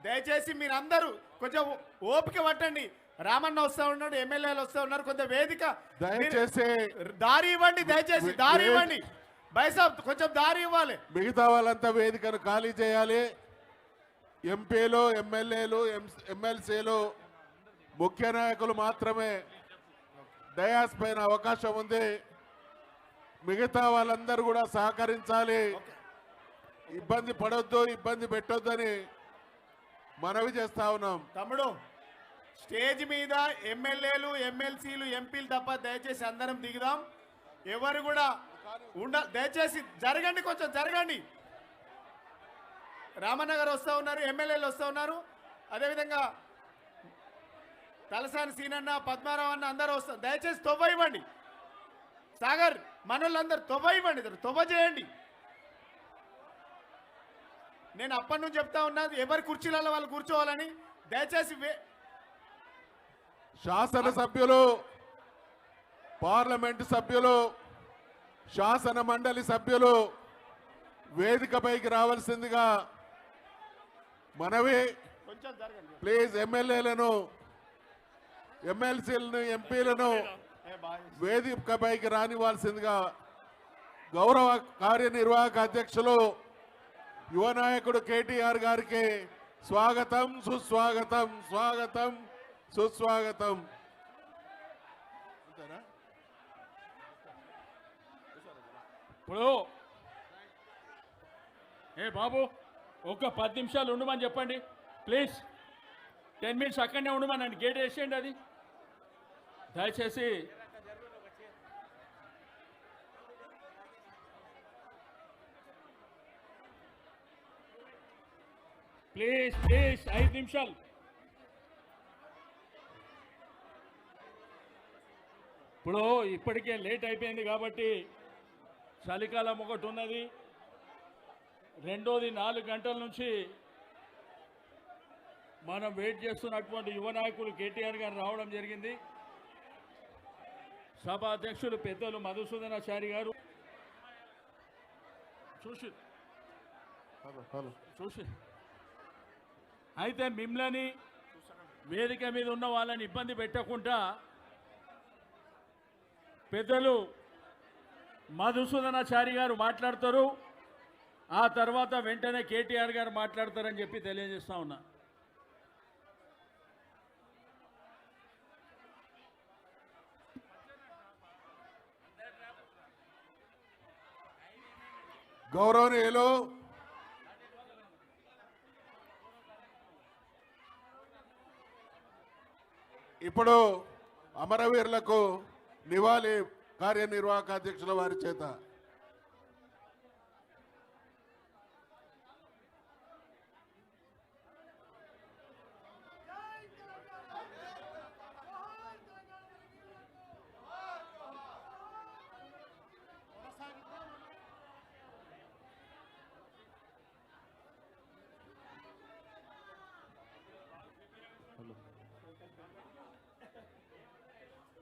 దయచేసి మీరందరూ కొంచెం ఓపిక పట్టండి. రామన్న వస్తా ఉన్నాడు, ఎమ్మెల్యేలు వస్తా ఉన్నారు, కొంచెం వేదిక దయచేసి దారి ఇవ్వండి. దయచేసి దారి ఇవ్వండి. బైసాబ్ కొంచెం దారి ఇవ్వాలి. మిగతా వాళ్ళంతా వేదికను ఖాళీ చేయాలి. ఎంపీలు, ఎమ్మెల్యేలు, ఎమ్మెల్సీలు, ముఖ్య నాయకులు మాత్రమే డయాస్ పైన అవకాశం ఉంది. మిగతా వాళ్ళందరూ కూడా సహకరించాలి. ఇబ్బంది పడొద్దు, ఇబ్బంది పెట్టొద్దని మనవి చేస్తా ఉన్నాం. తమ్ముడు, స్టేజ్ మీద ఎమ్మెల్యేలు, ఎమ్మెల్సీలు, ఎంపీలు తప్ప దయచేసి అందరం దిగుదాం. ఎవరు కూడా దయచేసి జరగండి, కొంచెం జరగండి. రామన్న గారు వస్తూ ఉన్నారు, ఎమ్మెల్యేలు వస్తూ ఉన్నారు. అదేవిధంగా తలసాని సీనన్న, పద్మారావు అన్న అందరూ వస్తారు. దయచేసి తొవ్వ ఇవ్వండి. సాగర్ మనోళ్ళందరూ తొవ్వ ఇవ్వండి, తొవ్వ చేయండి. నేను అప్పటి నుంచి చెప్తా ఉన్నది ఎవరి కుర్చీలలో వాళ్ళు కూర్చోవాలని. దయచేసి శాసనసభ్యులు, పార్లమెంటు సభ్యులు, శాసన మండలి సభ్యులు వేదికపైకి రావాల్సిందిగా మనవి. కొంచెం జరగండి ప్లీజ్. ఎమ్మెల్యేలను, ఎమ్మెల్సీలను, ఎంపీలను వేదికపైకి రానివ్వాల్సిందిగా గౌరవ కార్యనిర్వాహక అధ్యక్షులు యువ నాయకుడు కేటీఆర్ గారికి స్వాగతం, సుస్వాగతం, స్వాగతం, సుస్వాగతం. ఇప్పుడు బాబు ఒక 10 నిమిషాలు ఉండమని చెప్పండి ప్లీజ్. 10 మినిట్స్ అక్కడనే ఉండమనండి, గేట్ వేసేయండి. అది దయచేసి ప్లీజ్ ప్లీజ్ 5 నిమిషాలు. ఇప్పుడు ఇప్పటికే లేట్ అయిపోయింది కాబట్టి చలికాలం ఒకటి ఉన్నది, రెండోది 4 గంటల నుంచి మనం వెయిట్ చేస్తున్నటువంటి యువ నాయకులు కేటీఆర్ గారు రావడం జరిగింది. సభ అధ్యక్షులు పెద్దలు మధుసూదనాచారి గారు చూసి అయితే మిమ్మల్ని వేదిక మీద ఉన్న వాళ్ళని ఇబ్బంది పెట్టకుండా పెద్దలు మధుసూదనాచారి గారు మాట్లాడతారు. ఆ తర్వాత వెంటనే కేటీఆర్ గారు మాట్లాడతారని చెప్పి తెలియజేస్తా ఉన్నా. గౌరవనీయులు ఇప్పుడు అమరవీరులకు నివాళి కార్యనిర్వాహక అధ్యక్షుల వారి చేత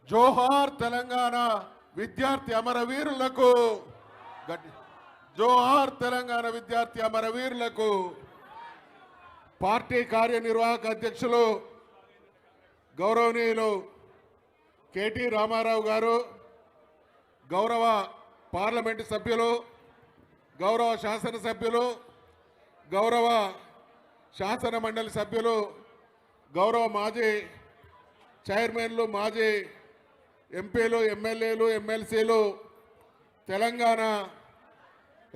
జోహార్ తెలంగాణ విద్యార్థి అమరవీరులకు, జోహార్ తెలంగాణ విద్యార్థి అమరవీరులకు. పార్టీ కార్యనిర్వాహక అధ్యక్షులు గౌరవనీయులు కేటీ రామారావు గారు, గౌరవ పార్లమెంటు సభ్యులు, గౌరవ శాసనసభ్యులు, గౌరవ శాసన మండలి సభ్యులు, గౌరవ మాజీ చైర్మన్లు, మాజీ ఎంపీలు, ఎమ్మెల్యేలు, ఎమ్మెల్సీలు, తెలంగాణ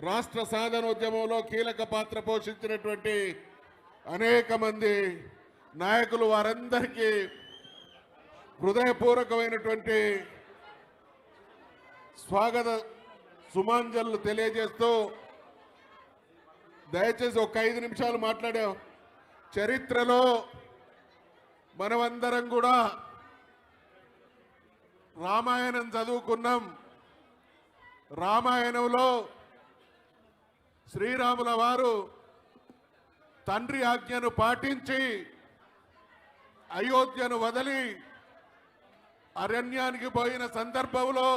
రాష్ట్ర సాధనోద్యమంలో కీలక పాత్ర పోషించినటువంటి అనేక మంది నాయకులు, వారందరికీ హృదయపూర్వకమైనటువంటి స్వాగత సుమాంజలు తెలియజేస్తూ, దయచేసి ఒక 5 నిమిషాలు మాట్లాడాం. చరిత్రలో మనమందరం కూడా రామాయణం చదువుకున్నాం. రామాయణంలో శ్రీరాముల వారు తండ్రి ఆజ్ఞను పాటించి అయోధ్యను వదిలి అరణ్యానికి పోయిన సందర్భంలో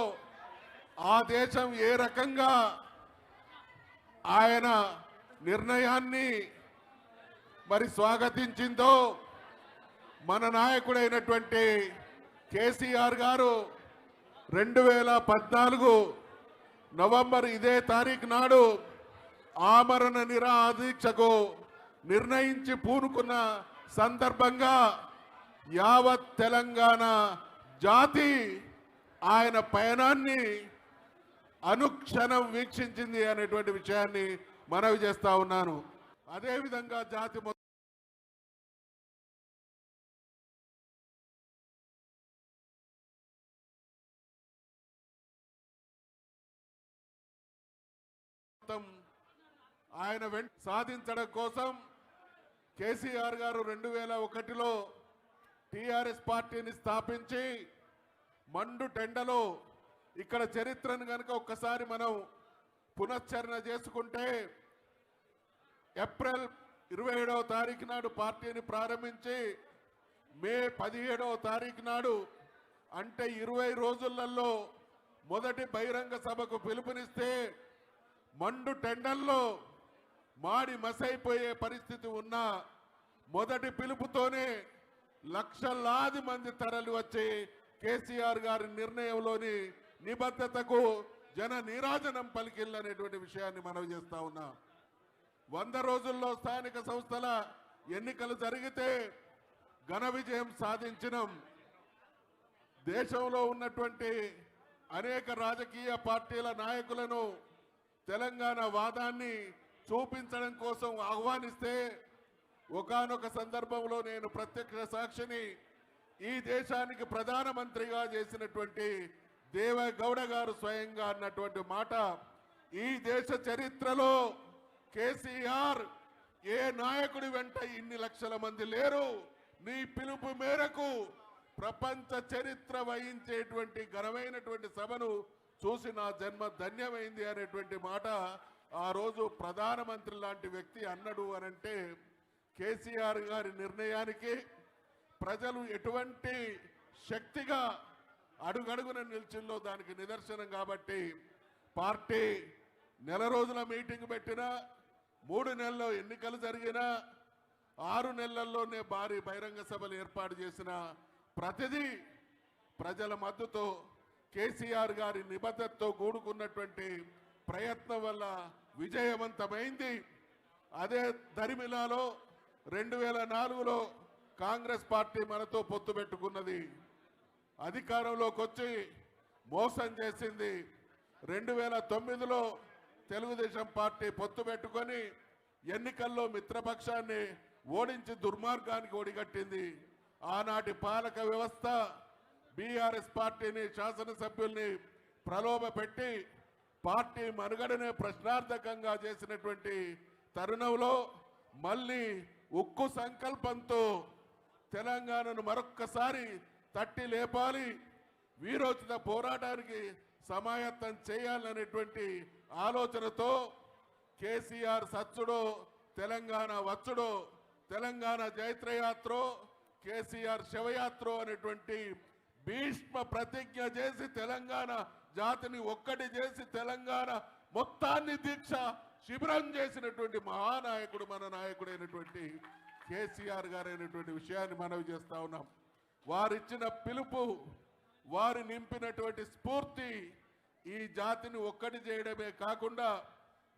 ఆ దేశం ఏ రకంగా ఆయన నిర్ణయాన్ని మరి స్వాగతించిందో మన నాయకుడైనటువంటి కేసీఆర్ గారు 2014 నవంబర్ ఇదే తారీఖు నాడు ఆమరణ నిరాదీక్షకు నిర్ణయించి పూనుకున్న సందర్భంగా యావత్ తెలంగాణ జాతి ఆయన పయనాన్ని అనుక్షణం వీక్షించింది అనేటువంటి విషయాన్ని మనవి చేస్తా ఉన్నాను. అదేవిధంగా జాతి మొత్తం ఆయన వెంట సాధించడం కోసం కేసీఆర్ గారు 2001లో టిఆర్ఎస్ పార్టీని స్థాపించి మండు టెండలో ఇక్కడ చరిత్రను కనుక ఒక్కసారి మనం పునశ్చరణ చేసుకుంటే ఏప్రిల్ 27వ తారీఖు నాడు పార్టీని ప్రారంభించి మే 17వ తారీఖు నాడు అంటే 20 రోజులలో మొదటి బహిరంగ సభకు పిలుపునిస్తే మండు టెండల్లో మాడి మసైపోయే పరిస్థితి ఉన్న మొదటి పిలుపుతోనే లక్షలాది మంది తరలి వచ్చి కేసీఆర్ గారి నిర్ణయంలోని నిబద్ధతకు జన నీరాజనం పలికిల్లనేటువంటి విషయాన్ని మనం చేస్తా ఉన్నాం. 100 రోజుల్లో స్థానిక సంస్థల ఎన్నికలు జరిగితే ఘన విజయం సాధించినాం. దేశంలో ఉన్నటువంటి అనేక రాజకీయ పార్టీల నాయకులను తెలంగాణ వాదాన్ని చూపించడం కోసం ఆహ్వానిస్తే ఒకానొక సందర్భంలో నేను ప్రత్యక్ష సాక్షిని ఈ దేశానికి ప్రధానమంత్రిగా చేసినటువంటి దేవగౌడ గారు స్వయంగా అన్నటువంటి మాట, ఈ దేశ చరిత్రలో కేసీఆర్ ఏ నాయకుడి వెంట ఇన్ని లక్షల మంది లేరు, నీ పిలుపు మేరకు ప్రపంచ చరిత్ర వహించేటువంటి ఘనమైనటువంటి సభను చూసి నా జన్మ ధన్యమైంది అనేటువంటి మాట ఆ రోజు ప్రధానమంత్రి లాంటి వ్యక్తి అన్నాడు అనంటే కేసీఆర్ గారి నిర్ణయానికి ప్రజలు ఎటువంటి శక్తిగా అడుగడుగున నిలిచిందో దానికి నిదర్శనం. కాబట్టి పార్టీ నెల రోజుల మీటింగ్ పెట్టినా, 3 నెలల్లో ఎన్నికలు జరిగినా, 6 నెలల్లోనే భారీ బహిరంగ సభలు ఏర్పాటు చేసిన ప్రతిదీ ప్రజల మద్దతుతో కేసీఆర్ గారి నిబద్ధతతో కూడుకున్నటువంటి ప్రయత్నం వల్ల విజయవంతమైంది. అదే దరిమిలాలో 2004లో కాంగ్రెస్ పార్టీ మనతో పొత్తు పెట్టుకున్నది, అధికారంలోకి వచ్చి మోసం చేసింది. 2009లో తెలుగుదేశం పార్టీ పొత్తు పెట్టుకొని ఎన్నికల్లో మిత్రపక్షాన్ని ఓడించి దుర్మార్గానికి ఒడిగట్టింది. ఆనాటి పాలక వ్యవస్థ బీఆర్ఎస్ పార్టీని, శాసనసభ్యుల్ని ప్రలోభ పెట్టి పార్టీ మనుగడనే ప్రశ్నార్థకంగా చేసినటువంటి తరుణంలో మళ్ళీ ఉక్కు సంకల్పంతో తెలంగాణను మరొక్కసారి తట్టి లేపాలి, వీరోచిత పోరాటానికి సమాయత్తం చేయాలనేటువంటి ఆలోచనతో కేసీఆర్ సచ్చుడో తెలంగాణ వచ్చుడో, తెలంగాణ జైత్రయాత్రో కేసీఆర్ శవయాత్రో అనేటువంటి భీష్మ ప్రతిజ్ఞ చేసి తెలంగాణ జాతిని ఒక్కటి చేసి తెలంగాణ మొత్తాన్ని దీక్ష శిబిరం చేసినటువంటి మహానాయకుడు మన నాయకుడైనటువంటి కేసీఆర్ గారైనటువంటి విషయాన్ని మనవి చేస్తా ఉన్నాం. వారిచ్చిన పిలుపు, వారు నింపినటువంటి స్ఫూర్తి ఈ జాతిని ఒక్కటి చేయడమే కాకుండా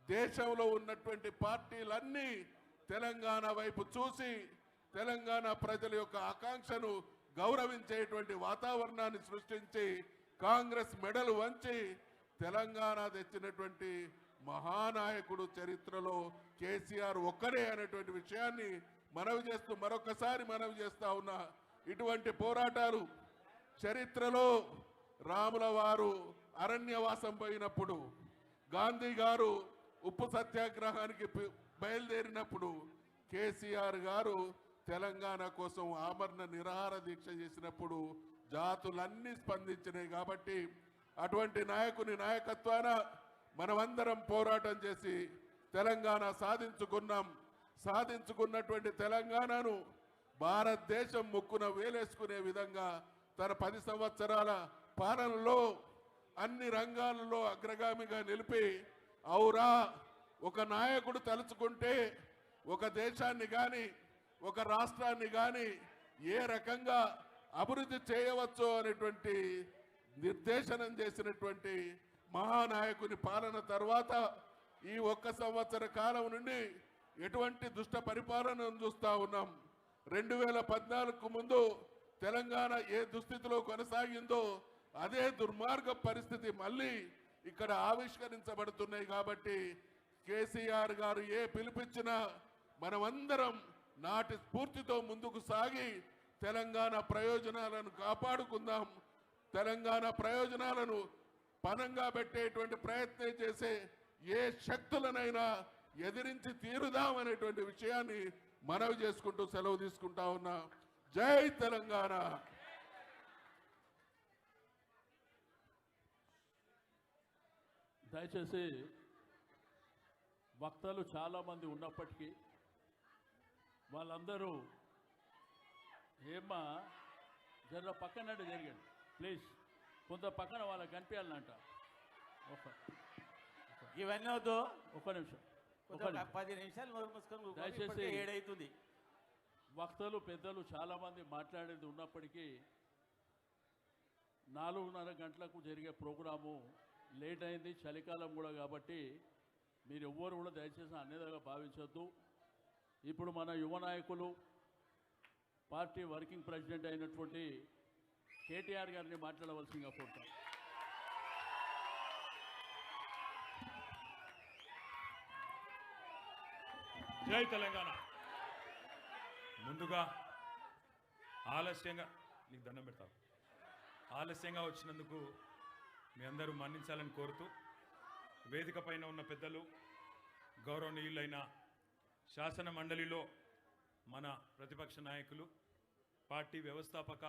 దేశంలో ఉన్నటువంటి పార్టీలన్నీ తెలంగాణ వైపు చూసి తెలంగాణ ప్రజల యొక్క ఆకాంక్షను గౌరవించేటువంటి వాతావరణాన్ని సృష్టించి కాంగ్రెస్ మెడలు వంచి తెలంగాణ తెచ్చినటువంటి మహానాయకుడు చరిత్రలో కేసీఆర్ ఒక్కడే అనేటువంటి విషయాన్ని మనవి చేస్తూ మరొకసారి మనవి చేస్తా ఉన్నా. ఇటువంటి పోరాటాలు చరిత్రలో రాముల వారు అరణ్యవాసం పోయినప్పుడు, గాంధీ గారు ఉప్పు సత్యాగ్రహానికి బయలుదేరినప్పుడు, కేసీఆర్ గారు తెలంగాణ కోసం ఆమరణ నిరాహార దీక్ష చేసినప్పుడు జాతులన్నీ స్పందించినాయి. కాబట్టి అటువంటి నాయకుని నాయకత్వాన మనమందరం పోరాటం చేసి తెలంగాణ సాధించుకున్నాం. సాధించుకున్నటువంటి తెలంగాణను భారతదేశం ముక్కున వేలేసుకునే విధంగా తన 10 సంవత్సరాల పాలనలో అన్ని రంగాలలో అగ్రగామిగా నిలిపి, ఔరా ఒక నాయకుడు తలుచుకుంటే ఒక దేశాన్ని కానీ ఒక రాష్ట్రాన్ని కానీ ఏ రకంగా అభివృద్ధి చేయవచ్చు అనేటువంటి నిర్దేశనం చేసినటువంటి మహానాయకుని పాలన తర్వాత ఈ 1 సంవత్సర కాలం నుండి ఎటువంటి దుష్ట పరిపాలనను చూస్తా ఉన్నాం. 2014కు ముందు తెలంగాణ ఏ దుస్థితిలో కొనసాగిందో అదే దుర్మార్గ పరిస్థితి మళ్ళీ ఇక్కడ ఆవిష్కరించబడుతున్నాయి. కాబట్టి కేసీఆర్ గారు ఏ పిలిపించినా మనమందరం నాటి స్ఫూర్తితో ముందుకు సాగి తెలంగాణ ప్రయోజనాలను కాపాడుకుందాం. తెలంగాణ ప్రయోజనాలను పనంగా పెట్టేటువంటి ప్రయత్నం చేసే ఏ శక్తులనైనా ఎదిరించి తీరుదాం అనేటువంటి విషయాన్ని మనవి చేసుకుంటూ సెలవు తీసుకుంటా ఉన్నా. జై తెలంగాణ. దయచేసి వక్తలు చాలామంది ఉన్నప్పటికీ వాళ్ళందరూ ఏమ్మా జర పక్కన జరిగండి ప్లీజ్, కొంత పక్కన వాళ్ళకి కనిపించాలంట. ఇవన్నీ వద్దు, ఒక్క నిమిషం 10 నిమిషాలు నోరు మూసుకొని దయచేసి 7 అవుతుంది. వక్తలు పెద్దలు చాలామంది మాట్లాడేది ఉన్నప్పటికీ 4:30 గంటలకు జరిగే ప్రోగ్రాము లేట్ అయింది, చలికాలం కూడా. కాబట్టి మీరు ఎవ్వరు కూడా దయచేసి అన్యథగా భావించొద్దు. ఇప్పుడు మన యువ నాయకులు పార్టీ వర్కింగ్ ప్రెసిడెంట్ అయినటువంటి కేటీఆర్ గారిని మాట్లాడవలసిందిగా కోరుతాం. జై తెలంగాణ. ముందుగా ఆలస్యంగా నీకు దండం పెడతాను. ఆలస్యంగా వచ్చినందుకు మీ అందరూ మన్నించాలని కోరుతూ, వేదిక పైన ఉన్న పెద్దలు, గౌరవనీయులైన శాసన మండలిలో మన ప్రతిపక్ష నాయకులు, పార్టీ వ్యవస్థాపక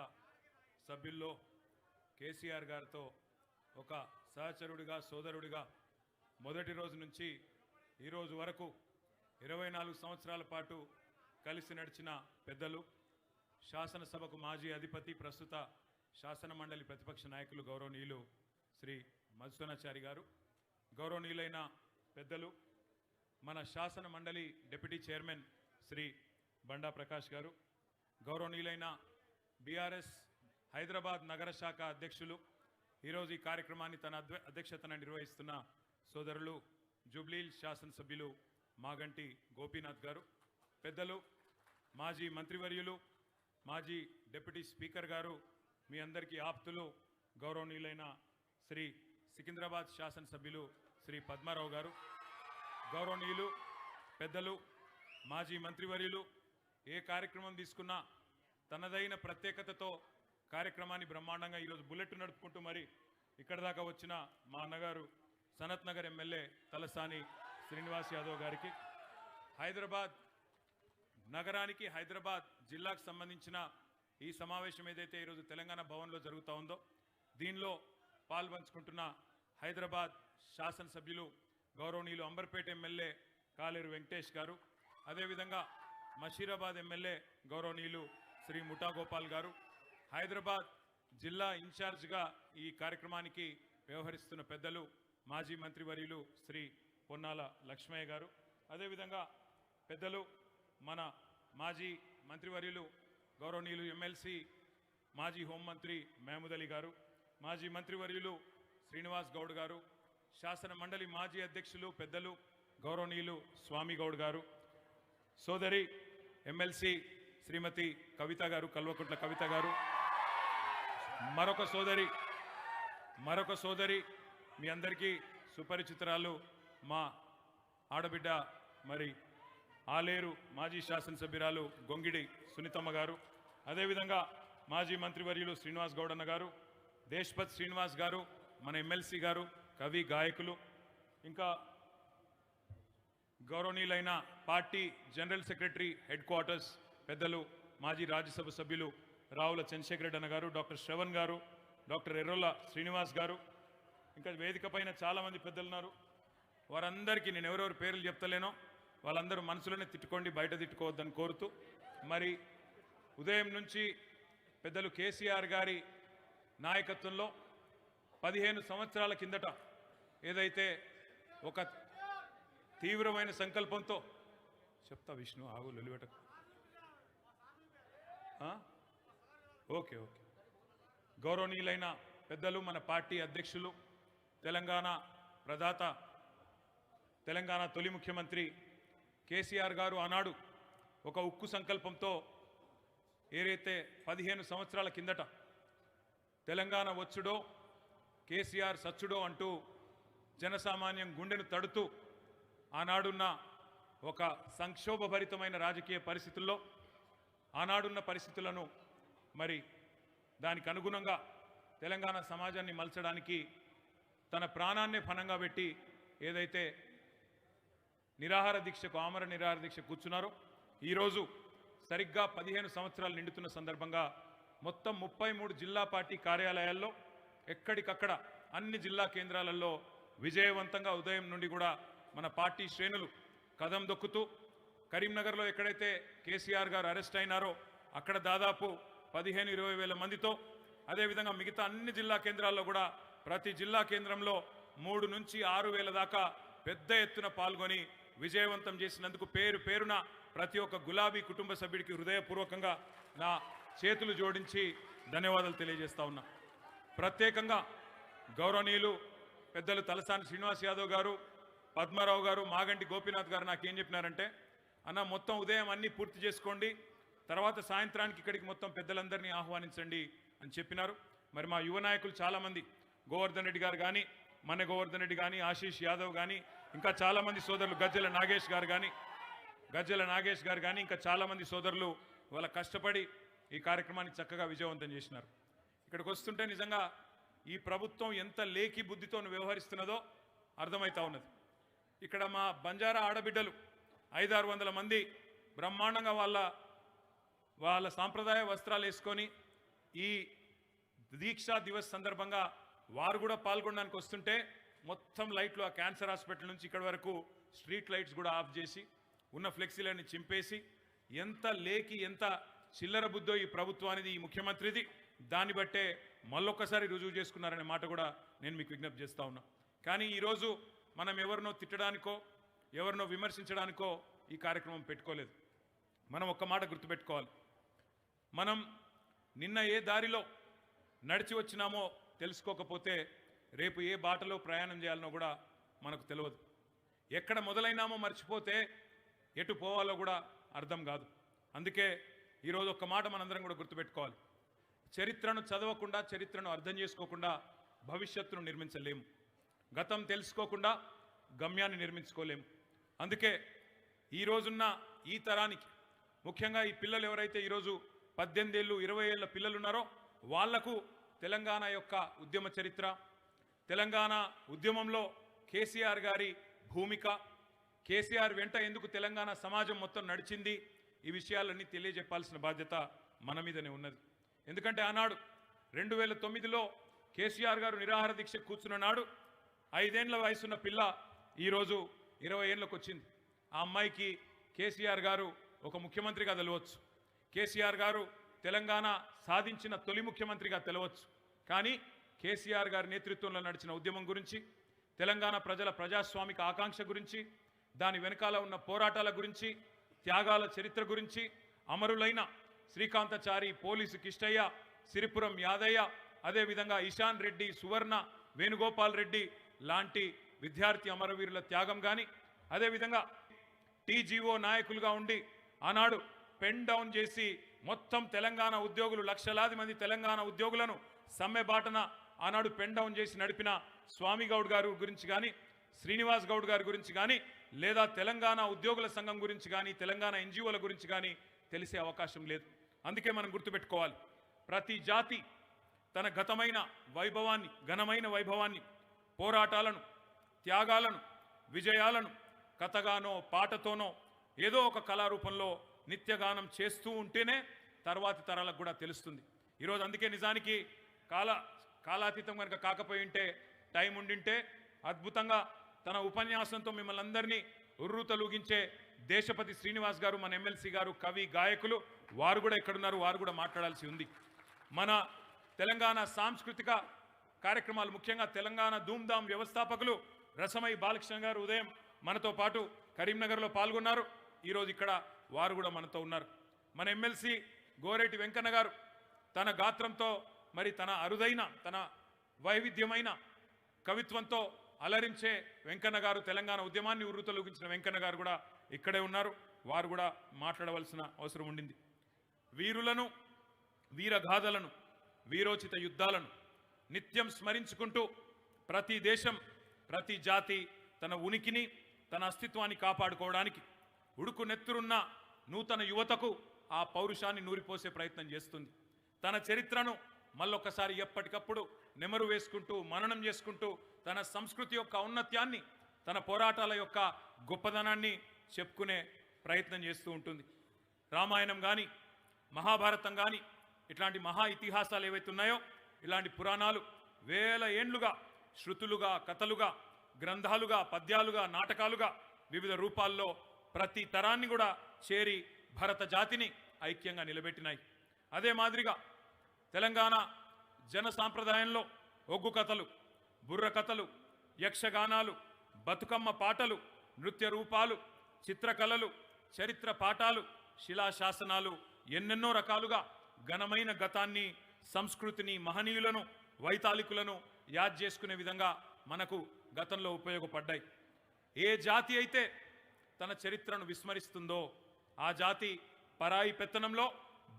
సభ్యుల్లో కేసీఆర్ గారితో ఒక సహచరుడిగా, సోదరుడిగా మొదటి రోజు నుంచి ఈరోజు వరకు 24 సంవత్సరాల పాటు కలిసి నడిచిన పెద్దలు, శాసనసభకు మాజీ అధిపతి, ప్రస్తుత శాసన మండలి ప్రతిపక్ష నాయకులు గౌరవనీయులు శ్రీ మధుసూదనాచారి గారు, గౌరవనీయులైన పెద్దలు మన శాసన మండలి డిప్యూటీ చైర్మన్ శ్రీ బండా ప్రకాష్ గారు, గౌరవనీయులైన బీఆర్ఎస్ హైదరాబాద్ నగర శాఖ అధ్యక్షులు, ఈరోజు ఈ కార్యక్రమాన్ని తన అధ్యక్షతన నిర్వహిస్తున్న సోదరులు జూబ్లీహిల్స్ శాసనసభ్యులు మాగంటి గోపీనాథ్ గారు, పెద్దలు మాజీ మంత్రివర్యులు, మాజీ డిప్యూటీ స్పీకర్ గారు, మీ అందరికీ ఆప్తులు గౌరవనీయులైన శ్రీ సికింద్రాబాద్ శాసనసభ్యులు శ్రీ పద్మారావు గారు, గౌరవనీయులు పెద్దలు మాజీ మంత్రివర్యులు, ఏ కార్యక్రమం తీసుకున్నా తనదైన ప్రత్యేకతతో కార్యక్రమాన్ని బ్రహ్మాండంగా ఈరోజు బుల్లెట్ నడుపుకుంటూ మరి ఇక్కడ దాకా వచ్చిన మా అన్నగారు సనత్ నగర్ ఎమ్మెల్యే తలసాని శ్రీనివాస్ యాదవ్ గారికి, హైదరాబాద్ నగరానికి, హైదరాబాద్ జిల్లాకు సంబంధించిన ఈ సమావేశం ఏదైతే ఈరోజు తెలంగాణ భవన్లో జరుగుతూ ఉందో దీనిలో పాల్పంచుకుంటున్న హైదరాబాద్ శాసనసభ్యులు గౌరవనీయులు అంబర్పేట ఎమ్మెల్యే కాలేరు వెంకటేష్ గారు, అదేవిధంగా మషీరాబాద్ ఎమ్మెల్యే గౌరవనీయులు శ్రీ ముఠా గోపాల్ గారు, హైదరాబాద్ జిల్లా ఇన్ఛార్జ్గా ఈ కార్యక్రమానికి వ్యవహరిస్తున్న పెద్దలు మాజీ మంత్రివర్యులు శ్రీ పొన్నాల లక్ష్మయ్య గారు, అదేవిధంగా పెద్దలు మన మాజీ మంత్రివర్యులు గౌరవనీయులు ఎమ్మెల్సీ మాజీ హోంమంత్రి మహమూద్ అలీ గారు, మాజీ మంత్రివర్యులు శ్రీనివాస్ గౌడ్ గారు, శాసన మండలి మాజీ అధ్యక్షులు పెద్దలు గౌరవనీయులు స్వామి గౌడ్ గారు, సోదరి ఎమ్మెల్సీ శ్రీమతి కవిత గారు, కల్వకుంట్ల కవిత గారు, మరొక సోదరి మీ అందరికీ సుపరిచితురాలు మా ఆడబిడ్డ మరి ఆలేరు మాజీ శాసనసభ్యురాలు గొంగిడి సునీతమ్మ గారు, అదేవిధంగా మాజీ మంత్రివర్యులు శ్రీనివాస్ గౌడన్న గారు, దేశ్పత్ శ్రీనివాస్ గారు, మన ఎమ్మెల్సీ గారు, కవి గాయకులు, ఇంకా గౌరవనీయులైన party general secretary head quarters పెద్దలు మాజీ రాజ్యసభ సభ్యులు రావుల చంద్రశేఖర్ రెడ్డి అన్న గారు, డాక్టర్ శ్రవణ్ గారు, డాక్టర్ ఎర్రోల శ్రీనివాస్ గారు, ఇంకా వేదిక పైన చాలామంది పెద్దలు ఉన్నారు. వారందరికీ నేను ఎవరెవరి పేర్లు చెప్తలేనో వాళ్ళందరూ మనసులోనే తిట్టుకోండి, బయట తిట్టుకోవద్దని కోరుతూ, మరి ఉదయం నుంచి పెద్దలు కేసీఆర్ గారి నాయకత్వంలో 15 సంవత్సరాల కిందట ఏదైతే ఒక తీవ్రమైన సంకల్పంతో చెప్తా విష్ణు ఆగు లొలివెట ఓకే ఓకే. గౌరవనీయులైన పెద్దలు, మన పార్టీ అధ్యక్షులు, తెలంగాణ ప్రదాత, తెలంగాణ తొలి ముఖ్యమంత్రి కేసీఆర్ గారు ఆనాడు ఒక ఉక్కు సంకల్పంతో ఏదైతే 15 సంవత్సరాల కిందట తెలంగాణ వచ్చుడో కేసీఆర్ సచ్చుడో అంటూ జనసామాన్యం గుండెను తడుతూ ఆనాడున్న ఒక సంక్షోభభరితమైన రాజకీయ పరిస్థితుల్లో ఆనాడున్న పరిస్థితులను మరి దానికి అనుగుణంగా తెలంగాణ సమాజాన్ని మలచడానికి తన ప్రాణాన్నే ఫణంగా పెట్టి ఏదైతే నిరాహార దీక్షకు, ఆమర నిరాహార దీక్ష కూర్చున్నారో, ఈరోజు సరిగ్గా 15 సంవత్సరాలు నిండుతున్న సందర్భంగా మొత్తం 33 జిల్లా పార్టీ కార్యాలయాల్లో ఎక్కడికక్కడ అన్ని జిల్లా కేంద్రాలలో విజయవంతంగా ఉదయం నుండి కూడా మన పార్టీ శ్రేణులు కదం దొక్కుతూ, కరీంనగర్లో ఎక్కడైతే కేసీఆర్ గారు అరెస్ట్ అయినారో అక్కడ దాదాపు 15-20 వేల మందితో, అదేవిధంగా మిగతా అన్ని జిల్లా కేంద్రాల్లో కూడా ప్రతి జిల్లా కేంద్రంలో 3 నుంచి 6 వేల దాకా పెద్ద ఎత్తున పాల్గొని విజయవంతం చేసినందుకు పేరు పేరున ప్రతి ఒక్క గులాబీ కుటుంబ సభ్యుడికి హృదయపూర్వకంగా నా చేతులు జోడించి ధన్యవాదాలు తెలియజేస్తా ఉన్నా. ప్రత్యేకంగా గౌరవనీయులు పెద్దలు తలసాని శ్రీనివాస్ యాదవ్ గారు, పద్మారావు గారు, మాగంటి గోపీనాథ్ గారు నాకేం చెప్పినారంటే, అన్న మొత్తం ఉదయం అన్నీ పూర్తి చేసుకోండి, తర్వాత సాయంత్రానికి ఇక్కడికి మొత్తం పెద్దలందరినీ ఆహ్వానించండి అని చెప్పినారు. మరి మా యువ నాయకులు చాలామంది, గోవర్ధన్ రెడ్డి గారు కానీ, మన గోవర్ధన్ రెడ్డి కానీ, ఆశీష్ యాదవ్ కానీ, ఇంకా చాలామంది సోదరులు, గజ్జల నాగేష్ గారు కానీ ఇంకా చాలామంది సోదరులు వాళ్ళ కష్టపడి ఈ కార్యక్రమాన్ని చక్కగా విజయవంతం చేసినారు. ఇక్కడికి వస్తుంటే నిజంగా ఈ ప్రభుత్వం ఎంత లేఖి బుద్ధితో వ్యవహరిస్తున్నదో అర్థమవుతా ఉన్నది. ఇక్కడ మా బంజారా ఆడబిడ్డలు 500-600 మంది బ్రహ్మాండంగా వాళ్ళ సాంప్రదాయ వస్త్రాలు వేసుకొని ఈ దీక్షా దివస్ సందర్భంగా వారు కూడా పాల్గొనడానికి వస్తుంటే మొత్తం లైట్లు ఆ క్యాన్సర్ హాస్పిటల్ నుంచి ఇక్కడ వరకు స్ట్రీట్ లైట్స్ కూడా ఆఫ్ చేసి ఉన్న ఫ్లెక్సీలన్నీ చింపేసి, ఎంత లేకి ఎంత చిల్లర బుద్ధో ఈ ప్రభుత్వానిది, ఈ ముఖ్యమంత్రిది, దాన్ని బట్టే మళ్ళొక్కసారి రుజువు చేసుకున్నారనే మాట కూడా నేను మీకు విజ్ఞప్తి చేస్తా ఉన్నా. కానీ ఈరోజు మనం ఎవరినో తిట్టడానికో ఎవరినో విమర్శించడానికో ఈ కార్యక్రమం పెట్టుకోలేదు. మనం ఒక్క మాట గుర్తుపెట్టుకోవాలి, మనం నిన్న ఏ దారిలో నడిచి వచ్చినామో తెలుసుకోకపోతే రేపు ఏ బాటలో ప్రయాణం చేయాలనో కూడా మనకు తెలియదు. ఎక్కడ మొదలైనామో మర్చిపోతే ఎటు పోవాలో కూడా అర్థం కాదు. అందుకే ఈరోజు ఒక్క మాట మనందరం కూడా గుర్తుపెట్టుకోవాలి, చరిత్రను చదవకుండా, చరిత్రను అర్థం చేసుకోకుండా భవిష్యత్తును నిర్మించలేము, గతం తెలుసుకోకుండా గమ్యాన్ని నిర్మించుకోలేము. అందుకే ఈరోజున్న ఈ తరానికి, ముఖ్యంగా ఈ పిల్లలు ఎవరైతే ఈరోజు 18 ఏళ్ళు 20 ఏళ్ళ పిల్లలు ఉన్నారో వాళ్లకు తెలంగాణ యొక్క ఉద్యమ చరిత్ర, తెలంగాణ ఉద్యమంలో కేసీఆర్ గారి భూమిక, కేసీఆర్ వెంట ఎందుకు తెలంగాణ సమాజం మొత్తం నడిచింది, ఈ విషయాలన్నీ తెలియజెప్పాల్సిన బాధ్యత మన మీదనే ఉన్నది. ఎందుకంటే ఆనాడు 2009లో కేసీఆర్ గారు నిరాహార దీక్ష కూర్చున్న నాడు 5 ఏళ్ల వయసున్న పిల్ల ఈరోజు 20 ఏళ్ళకు వచ్చింది. ఆ అమ్మాయికి కేసీఆర్ గారు ఒక ముఖ్యమంత్రిగా తెలవచ్చు, కేసీఆర్ గారు తెలంగాణ సాధించిన తొలి ముఖ్యమంత్రిగా తెలవచ్చు. కానీ కేసీఆర్ గారి నేతృత్వంలో నడిచిన ఉద్యమం గురించి, తెలంగాణ ప్రజల ప్రజాస్వామిక ఆకాంక్ష గురించి, దాని వెనకాల ఉన్న పోరాటాల గురించి, త్యాగాల చరిత్ర గురించి, అమరులైన శ్రీకాంతచారి, పోలీసు కిష్టయ్య, సిరిపురం యాదయ్య, అదేవిధంగా ఇషాన్ రెడ్డి, సువర్ణ, వేణుగోపాల్ రెడ్డి లాంటి విద్యార్థి అమరవీరుల త్యాగం కానీ, అదేవిధంగా టీజీఓ నాయకులుగా ఉండి ఆనాడు పెన్ డౌన్ చేసి మొత్తం తెలంగాణ ఉద్యోగులు, లక్షలాది మంది తెలంగాణ ఉద్యోగులను సమ్మె బాటన ఆనాడు పెన్ డౌన్ చేసి నడిపిన స్వామి గౌడ్ గారు గురించి కానీ, శ్రీనివాస్ గౌడ్ గారి గురించి కానీ, లేదా తెలంగాణ ఉద్యోగుల సంఘం గురించి కానీ, తెలంగాణ ఎన్జిఓల గురించి కానీ తెలిసే అవకాశం లేదు. అందుకే మనం గుర్తుపెట్టుకోవాలి, ప్రతి జాతి తన గతమైన వైభవాన్ని, ఘనమైన వైభవాన్ని, పోరాటాలను, త్యాగాలను, విజయాలను కథగానో పాటతోనో ఏదో ఒక కళారూపంలో నిత్యగానం చేస్తూ ఉంటేనే తర్వాతి తరాలకు కూడా తెలుస్తుంది. ఈరోజు అందుకే నిజానికి కాలాతీతం కనుక కాకపోయి ఉంటే, టైం ఉండింటే అద్భుతంగా తన ఉపన్యాసంతో మిమ్మల్ని అందరినీ ఉర్రూతలూగించే దేశపతి శ్రీనివాస్ గారు, మన ఎమ్మెల్సీ గారు, కవి, గాయకులు, వారు కూడా ఎక్కడున్నారు, వారు కూడా మాట్లాడాల్సి ఉంది. మన తెలంగాణ సాంస్కృతిక కార్యక్రమాలు, ముఖ్యంగా తెలంగాణ ధూమ్ధామ్ వ్యవస్థాపకులు రసమై బాలకృష్ణ గారు ఉదయం మనతో పాటు కరీంనగర్లో పాల్గొన్నారు. ఈరోజు ఇక్కడ వారు కూడా మనతో ఉన్నారు. మన ఎమ్మెల్సీ గోరేటి వెంకన్న గారు తన గాత్రంతో మరి తన అరుదైన తన వైవిధ్యమైన కవిత్వంతో అలరించే వెంకన్న గారు, తెలంగాణ ఉద్యమాన్ని ఉర్రుతలూగించిన వెంకన్న గారు కూడా ఇక్కడే ఉన్నారు. వారు కూడా మాట్లాడవలసిన అవసరం ఉండింది. వీరులను, వీరగాథలను, వీరోచిత యుద్ధాలను నిత్యం స్మరించుకుంటూ ప్రతి దేశం, ప్రతి జాతి తన ఉనికిని, తన అస్తిత్వాన్ని కాపాడుకోవడానికి ఉడుకు నెత్తురున్న నూతన యువతకు ఆ పౌరుషాన్ని నూరిపోసే ప్రయత్నం చేస్తుంది. తన చరిత్రను మళ్ళొక్కసారి ఎప్పటికప్పుడు నెమరు వేసుకుంటూ, మననం చేసుకుంటూ తన సంస్కృతి యొక్క ఔన్నత్యాన్ని, తన పోరాటాల యొక్క గొప్పదనాన్ని చెప్పుకునే ప్రయత్నం చేస్తూ ఉంటుంది. రామాయణం కానీ, మహాభారతం కానీ ఇట్లాంటి మహా ఇతిహాసాలు ఏవైతే ఉన్నాయో, ఇలాంటి పురాణాలు వేల ఏండ్లుగా శృతులుగా, కథలుగా, గ్రంథాలుగా, పద్యాలుగా, నాటకాలుగా వివిధ రూపాల్లో ప్రతి తరాన్ని కూడా చేరి భరత జాతిని ఐక్యంగా నిలబెట్టినాయి. అదే మాదిరిగా తెలంగాణ జన సాంప్రదాయంలో ఒగ్గు కథలు, బుర్ర కథలు, యక్షగానాలు, బతుకమ్మ పాటలు, నృత్య రూపాలు, చిత్రకళలు, చరిత్ర పాఠాలు, శిలాశాసనాలు ఎన్నెన్నో రకాలుగా ఘనమైన గతాన్ని, సంస్కృతిని, మహనీయులను, వైతాళికులను యాద్ చేసుకునే విధంగా మనకు గతంలో ఉపయోగపడ్డాయి. ఏ జాతి అయితే తన చరిత్రను విస్మరిస్తుందో ఆ జాతి పరాయి పెత్తనంలో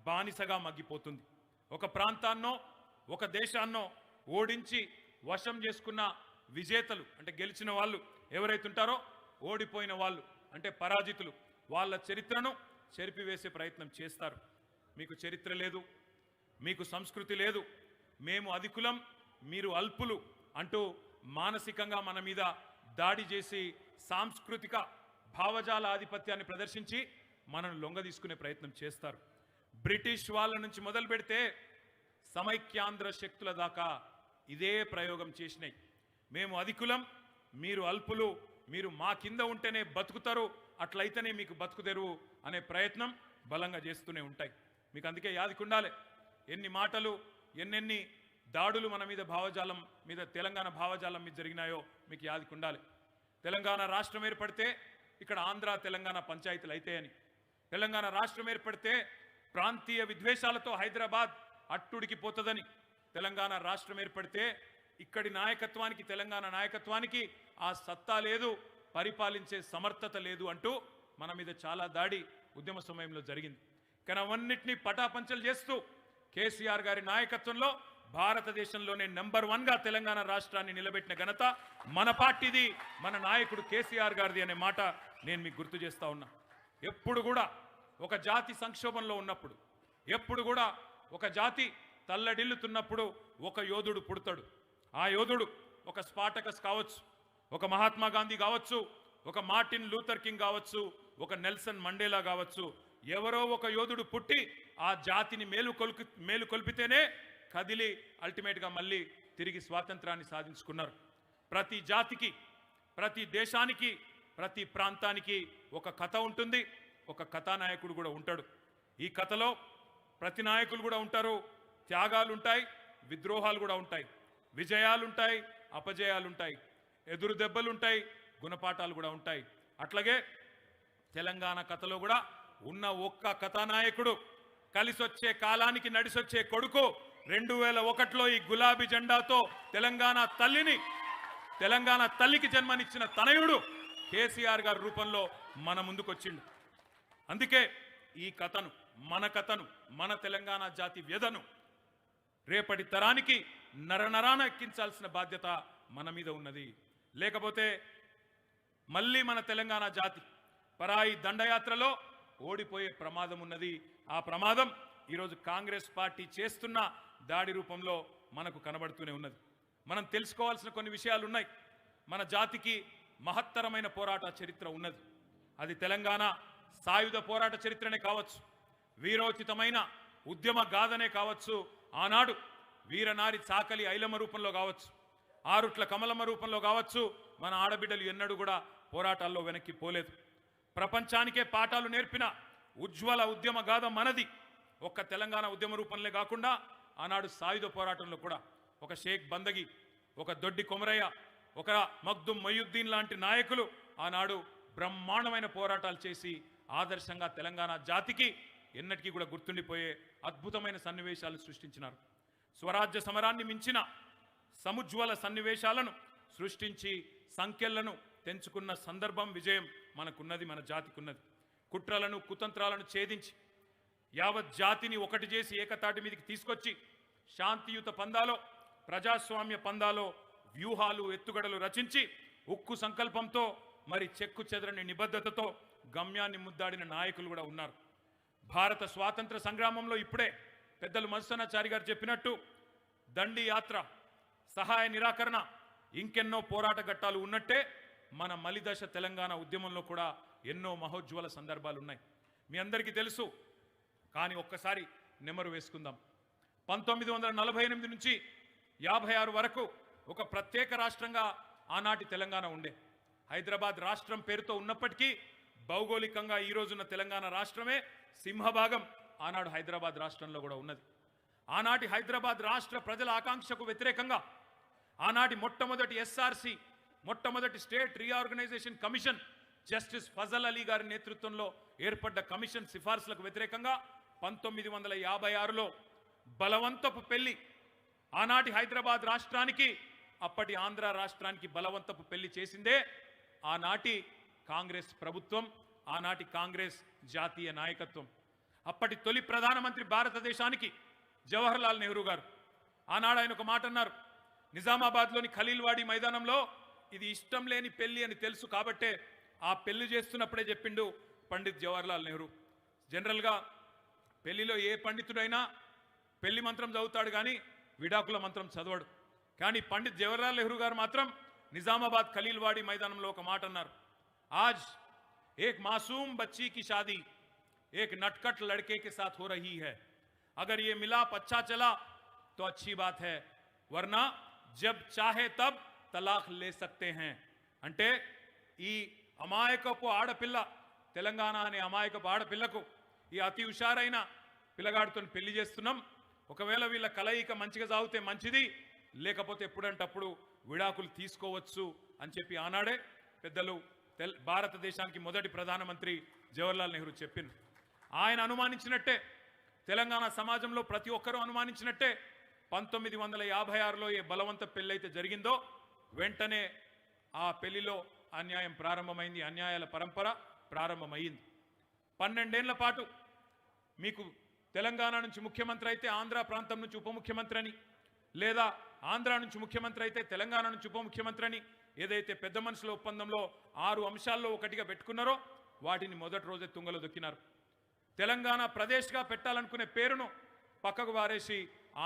బానిసగా మగ్గిపోతుంది. ఒక ప్రాంతాన్నో, ఒక దేశాన్నో ఓడించి వశం చేసుకున్న విజేతలు అంటే గెలిచిన వాళ్ళు ఎవరైతే ఉంటారో, ఓడిపోయిన వాళ్ళు అంటే పరాజితులు, వాళ్ళ చరిత్రను చెరిపివేసే ప్రయత్నం చేస్తారు. మీకు చరిత్ర లేదు, మీకు సంస్కృతి లేదు, మేము అధికులం, మీరు అల్పులు అంటూ మానసికంగా మన మీద దాడి చేసి సాంస్కృతిక భావజాల ఆధిపత్యాన్ని ప్రదర్శించి మనను లొంగ తీసుకునే ప్రయత్నం చేస్తారు. బ్రిటిష్ వాళ్ళ నుంచి మొదలు పెడితే సమైక్యాంధ్ర శక్తుల దాకా ఇదే ప్రయోగం చేసినాయి. మేము అధికులం, మీరు అల్పులు, మీరు మా కింద ఉంటేనే బతుకుతారు, అట్లయితేనే మీకు బతుకుదెరువు అనే ప్రయత్నం బలంగా చేస్తూనే ఉంటాయి. మీకు అందుకే యాదికుండాలి, ఎన్ని మాటలు, ఎన్నెన్ని దాడులు మన మీద భావజాలం మీద, తెలంగాణ భావజాలం మీద జరిగినాయో మీకు యాదికుండాలి. తెలంగాణ రాష్ట్రం ఏర్పడితే ఇక్కడ ఆంధ్ర తెలంగాణ పంచాయతీలు అయితాయని, తెలంగాణ రాష్ట్రం ఏర్పడితే ప్రాంతీయ విద్వేషాలతో హైదరాబాద్ అట్టుడికి పోతుందని, తెలంగాణ రాష్ట్రం ఏర్పడితే ఇక్కడి నాయకత్వానికి, తెలంగాణ నాయకత్వానికి ఆ సత్తా లేదు, పరిపాలించే సమర్థత లేదు అంటూ మన మీద చాలా దాడి ఉద్యమ సమయంలో జరిగింది. కానీ అవన్నిటినీ పటాపంచలు చేస్తూ కేసీఆర్ గారి నాయకత్వంలో భారతదేశంలోనే నెంబర్ 1గా తెలంగాణ రాష్ట్రాన్ని నిలబెట్టిన ఘనత మన పార్టీది, మన నాయకుడు కేసీఆర్ గారిది అనే మాట నేను మీకు గుర్తు చేస్తా ఉన్నా. ఎప్పుడు కూడా ఒక జాతి సంక్షోభంలో ఉన్నప్పుడు, ఎప్పుడు కూడా ఒక జాతి తల్లడిల్లుతున్నప్పుడు ఒక యోధుడు పుడతాడు. ఆ యోధుడు ఒక స్పాటకస్ కావచ్చు, ఒక మహాత్మా గాంధీ కావచ్చు, ఒక మార్టిన్ లూథర్ కింగ్ కావచ్చు, ఒక నెల్సన్ మండేలా కావచ్చు. ఎవరో ఒక యోధుడు పుట్టి ఆ జాతిని మేలుకొల్పితేనే కదిలి అల్టిమేట్గా మళ్ళీ తిరిగి స్వాతంత్రాన్ని సాధించుకున్నారు. ప్రతి జాతికి, ప్రతి దేశానికి, ప్రతి ప్రాంతానికి ఒక కథ ఉంటుంది, ఒక కథానాయకుడు కూడా ఉంటాడు. ఈ కథలో ప్రతి నాయకులు కూడా ఉంటారు, త్యాగాలు ఉంటాయి, విద్రోహాలు కూడా ఉంటాయి, విజయాలుంటాయి, అపజయాలుంటాయి, ఎదురు దెబ్బలుంటాయి, గుణపాఠాలు కూడా ఉంటాయి. అట్లాగే తెలంగాణ కథలో కూడా ఉన్న ఒక్క కథానాయకుడు, కలిసొచ్చే కాలానికి నడిసొచ్చే కొడుకు, 2001లో ఈ గులాబీ జెండాతో తెలంగాణ తల్లికి జన్మనిచ్చిన తనయుడు కేసీఆర్ గారి రూపంలో మన ముందుకొచ్చిండు. అందుకే ఈ కథను, మన తెలంగాణ జాతి వ్యధను రేపటి తరానికి నరనరాన ఎక్కించాల్సిన బాధ్యత మన మీద ఉన్నది. లేకపోతే మళ్ళీ మన తెలంగాణ జాతి పరాయి దండయాత్రలో ఓడిపోయే ప్రమాదం ఉన్నది. ఆ ప్రమాదం ఈరోజు కాంగ్రెస్ పార్టీ చేస్తున్న దాడి రూపంలో మనకు కనబడుతూనే ఉన్నది. మనం తెలుసుకోవాల్సిన కొన్ని విషయాలు ఉన్నాయి. మన జాతికి మహత్తరమైన పోరాట చరిత్ర ఉన్నది. అది తెలంగాణ సాయుధ పోరాట చరిత్రనే కావచ్చు, వీరోచితమైన ఉద్యమ గాథనే కావచ్చు, ఆనాడు వీరనారి చాకలి ఐలమ్మ రూపంలో కావచ్చు, ఆరుట్ల కమలమ్మ రూపంలో కావచ్చు. మన ఆడబిడ్డలు ఎన్నడూ కూడా పోరాటాల్లో వెనక్కి పోలేదు. ప్రపంచానికే పాఠాలు నేర్పిన ఉజ్వల ఉద్యమ గాథ మనది. ఒక్క తెలంగాణ ఉద్యమ రూపంలో కాకుండా ఆనాడు సాయుధ పోరాటంలో కూడా ఒక షేక్ బందగి, ఒక దొడ్డి కొమరయ్య, ఒక మగ్దుం మొయ్యుద్దీన్ లాంటి నాయకులు ఆనాడు బ్రహ్మాండమైన పోరాటాలు చేసి ఆదర్శంగా తెలంగాణ జాతికి ఎన్నటికీ కూడా గుర్తుండిపోయే అద్భుతమైన సన్నివేశాలు సృష్టించినారు. స్వరాజ్య సమరాన్ని మించిన సముజ్వల సన్నివేశాలను సృష్టించి సంఖ్యలను తెంచుకున్న సందర్భం విజయం మనకున్నది, మన జాతికున్నది. కుట్రలను కుతంత్రాలను ఛేదించి యావత్ జాతిని ఒకటి చేసి ఏకతాటి మీదకి తీసుకొచ్చి శాంతియుత పందాలో ప్రజాస్వామ్య పందాలో వ్యూహాలు ఎత్తుగడలు రచించి ఉక్కు సంకల్పంతో మరి చెక్కు చెదరని నిబద్ధతతో గమ్యాన్ని ముద్దాడిన నాయకులు కూడా ఉన్నారు. భారత స్వాతంత్ర సంగ్రామంలో ఇప్పుడే పెద్దలు మధుసూదనాచారి గారు చెప్పినట్టు దండి యాత్ర, సహాయ నిరాకరణ, ఇంకెన్నో పోరాట ఘట్టాలు ఉన్నట్టే మన మలిదశ తెలంగాణ ఉద్యమంలో కూడా ఎన్నో మహోజ్వల సందర్భాలు ఉన్నాయి. మీ అందరికీ తెలుసు, కానీ ఒక్కసారి నెమరు వేసుకుందాం. 1948 నుంచి 56 వరకు ఒక ప్రత్యేక రాష్ట్రంగా ఆనాటి తెలంగాణ ఉండే. హైదరాబాద్ రాష్ట్రం పేరుతో ఉన్నప్పటికీ భౌగోళికంగా ఈ రోజున్న తెలంగాణ రాష్ట్రమే సింహభాగం ఆనాడు హైదరాబాద్ రాష్ట్రంలో కూడా ఉన్నది. ఆనాటి హైదరాబాద్ రాష్ట్ర ప్రజల ఆకాంక్షకు వ్యతిరేకంగా ఆనాటి మొట్టమొదటి ఎస్ఆర్సి, మొట్టమొదటి state reorganisation commission justice Fazal Ali గారి నేతృత్వంలో ఏర్పడ్డ కమిషన్ సిఫార్సులకు వ్యతిరేకంగా 1956లో బలవంతపు పెళ్లి, ఆనాటి హైదరాబాద్ రాష్ట్రానికి అప్పటి ఆంధ్ర రాష్ట్రానికి బలవంతపు పెళ్లి చేసిందే ఆనాటి కాంగ్రెస్ ప్రభుత్వం, ఆనాటి కాంగ్రెస్ జాతీయ నాయకత్వం. అప్పటి తొలి ప్రధానమంత్రి భారతదేశానికి జవహర్లాల్ నెహ్రూ గారు. ఆనాడు ఆయన ఒక మాట అన్నారు, నిజామాబాద్లోని ఖలీల్వాడి మైదానంలో ఇది ఇష్టం లేని పెళ్లి అని తెలుసు కాబట్టే ఆ పెళ్లి చేస్తున్నప్పుడే చెప్పిండు పండిత్ జవహర్లాల్ నెహ్రూ. జనరల్గా పెళ్లిలో ఏ పండితుడైనా పెళ్లి మంత్రం చదువుతాడు కానీ విడాకుల మంత్రం చదవడు. కానీ పండిత్ జవహర్లాల్ నెహ్రూ గారు మాత్రం నిజామాబాద్ ఖలీల్వాడి మైదానంలో ఒక మాట అన్నారు, ఆజ్ ఏక్ మాసూమ్ బच्ची की शादी एक नटखट लड़के के साथ हो रही है, अगर ये मिलाप अच्छा चला तो अच्छी बात है, वरना जब चाहे तब तलाक ले सकते हैं. అంటే ఈ అమాయకపు ఆడపిల్ల, తెలంగాణ అనే అమాయకపు ఆడపిల్లకు ఈ అతి హుషారైన పిల్లగాడితో పెళ్లి చేస్తున్నాం, ఒకవేళ వీళ్ళ కలయిక మంచిగా సాగితే మంచిది, లేకపోతే ఎప్పుడంటప్పుడు విడాకులు తీసుకోవచ్చు అని చెప్పి ఆనాడే పెద్దలు భారతదేశానికి మొదటి ప్రధానమంత్రి జవహర్లాల్ నెహ్రూ చెప్పింది. ఆయన అనుమానించినట్టే తెలంగాణ సమాజంలో ప్రతి ఒక్కరూ అనుమానించినట్టే 1956లో ఏ బలవంత పెళ్ళైతే జరిగిందో వెంటనే ఆ పెళ్లిలో అన్యాయం ప్రారంభమైంది, అన్యాయాల పరంపర ప్రారంభమైంది. 12 ఏళ్ల పాటు మీకు తెలంగాణ నుంచి ముఖ్యమంత్రి అయితే ఆంధ్ర ప్రాంతం నుంచి ఉప ముఖ్యమంత్రి అని, లేదా ఆంధ్ర నుంచి ముఖ్యమంత్రి అయితే తెలంగాణ నుంచి ఉప ముఖ్యమంత్రి అని ఏదైతే పెద్ద మనుషుల ఒప్పందంలో 6 అంశాల్లో ఒకటిగా పెట్టుకున్నారో వాటిని మొదటి రోజే తుంగలో దొక్కినారు. తెలంగాణ ప్రదేశ్గా పెట్టాలనుకునే పేరును పక్కకు వారేసి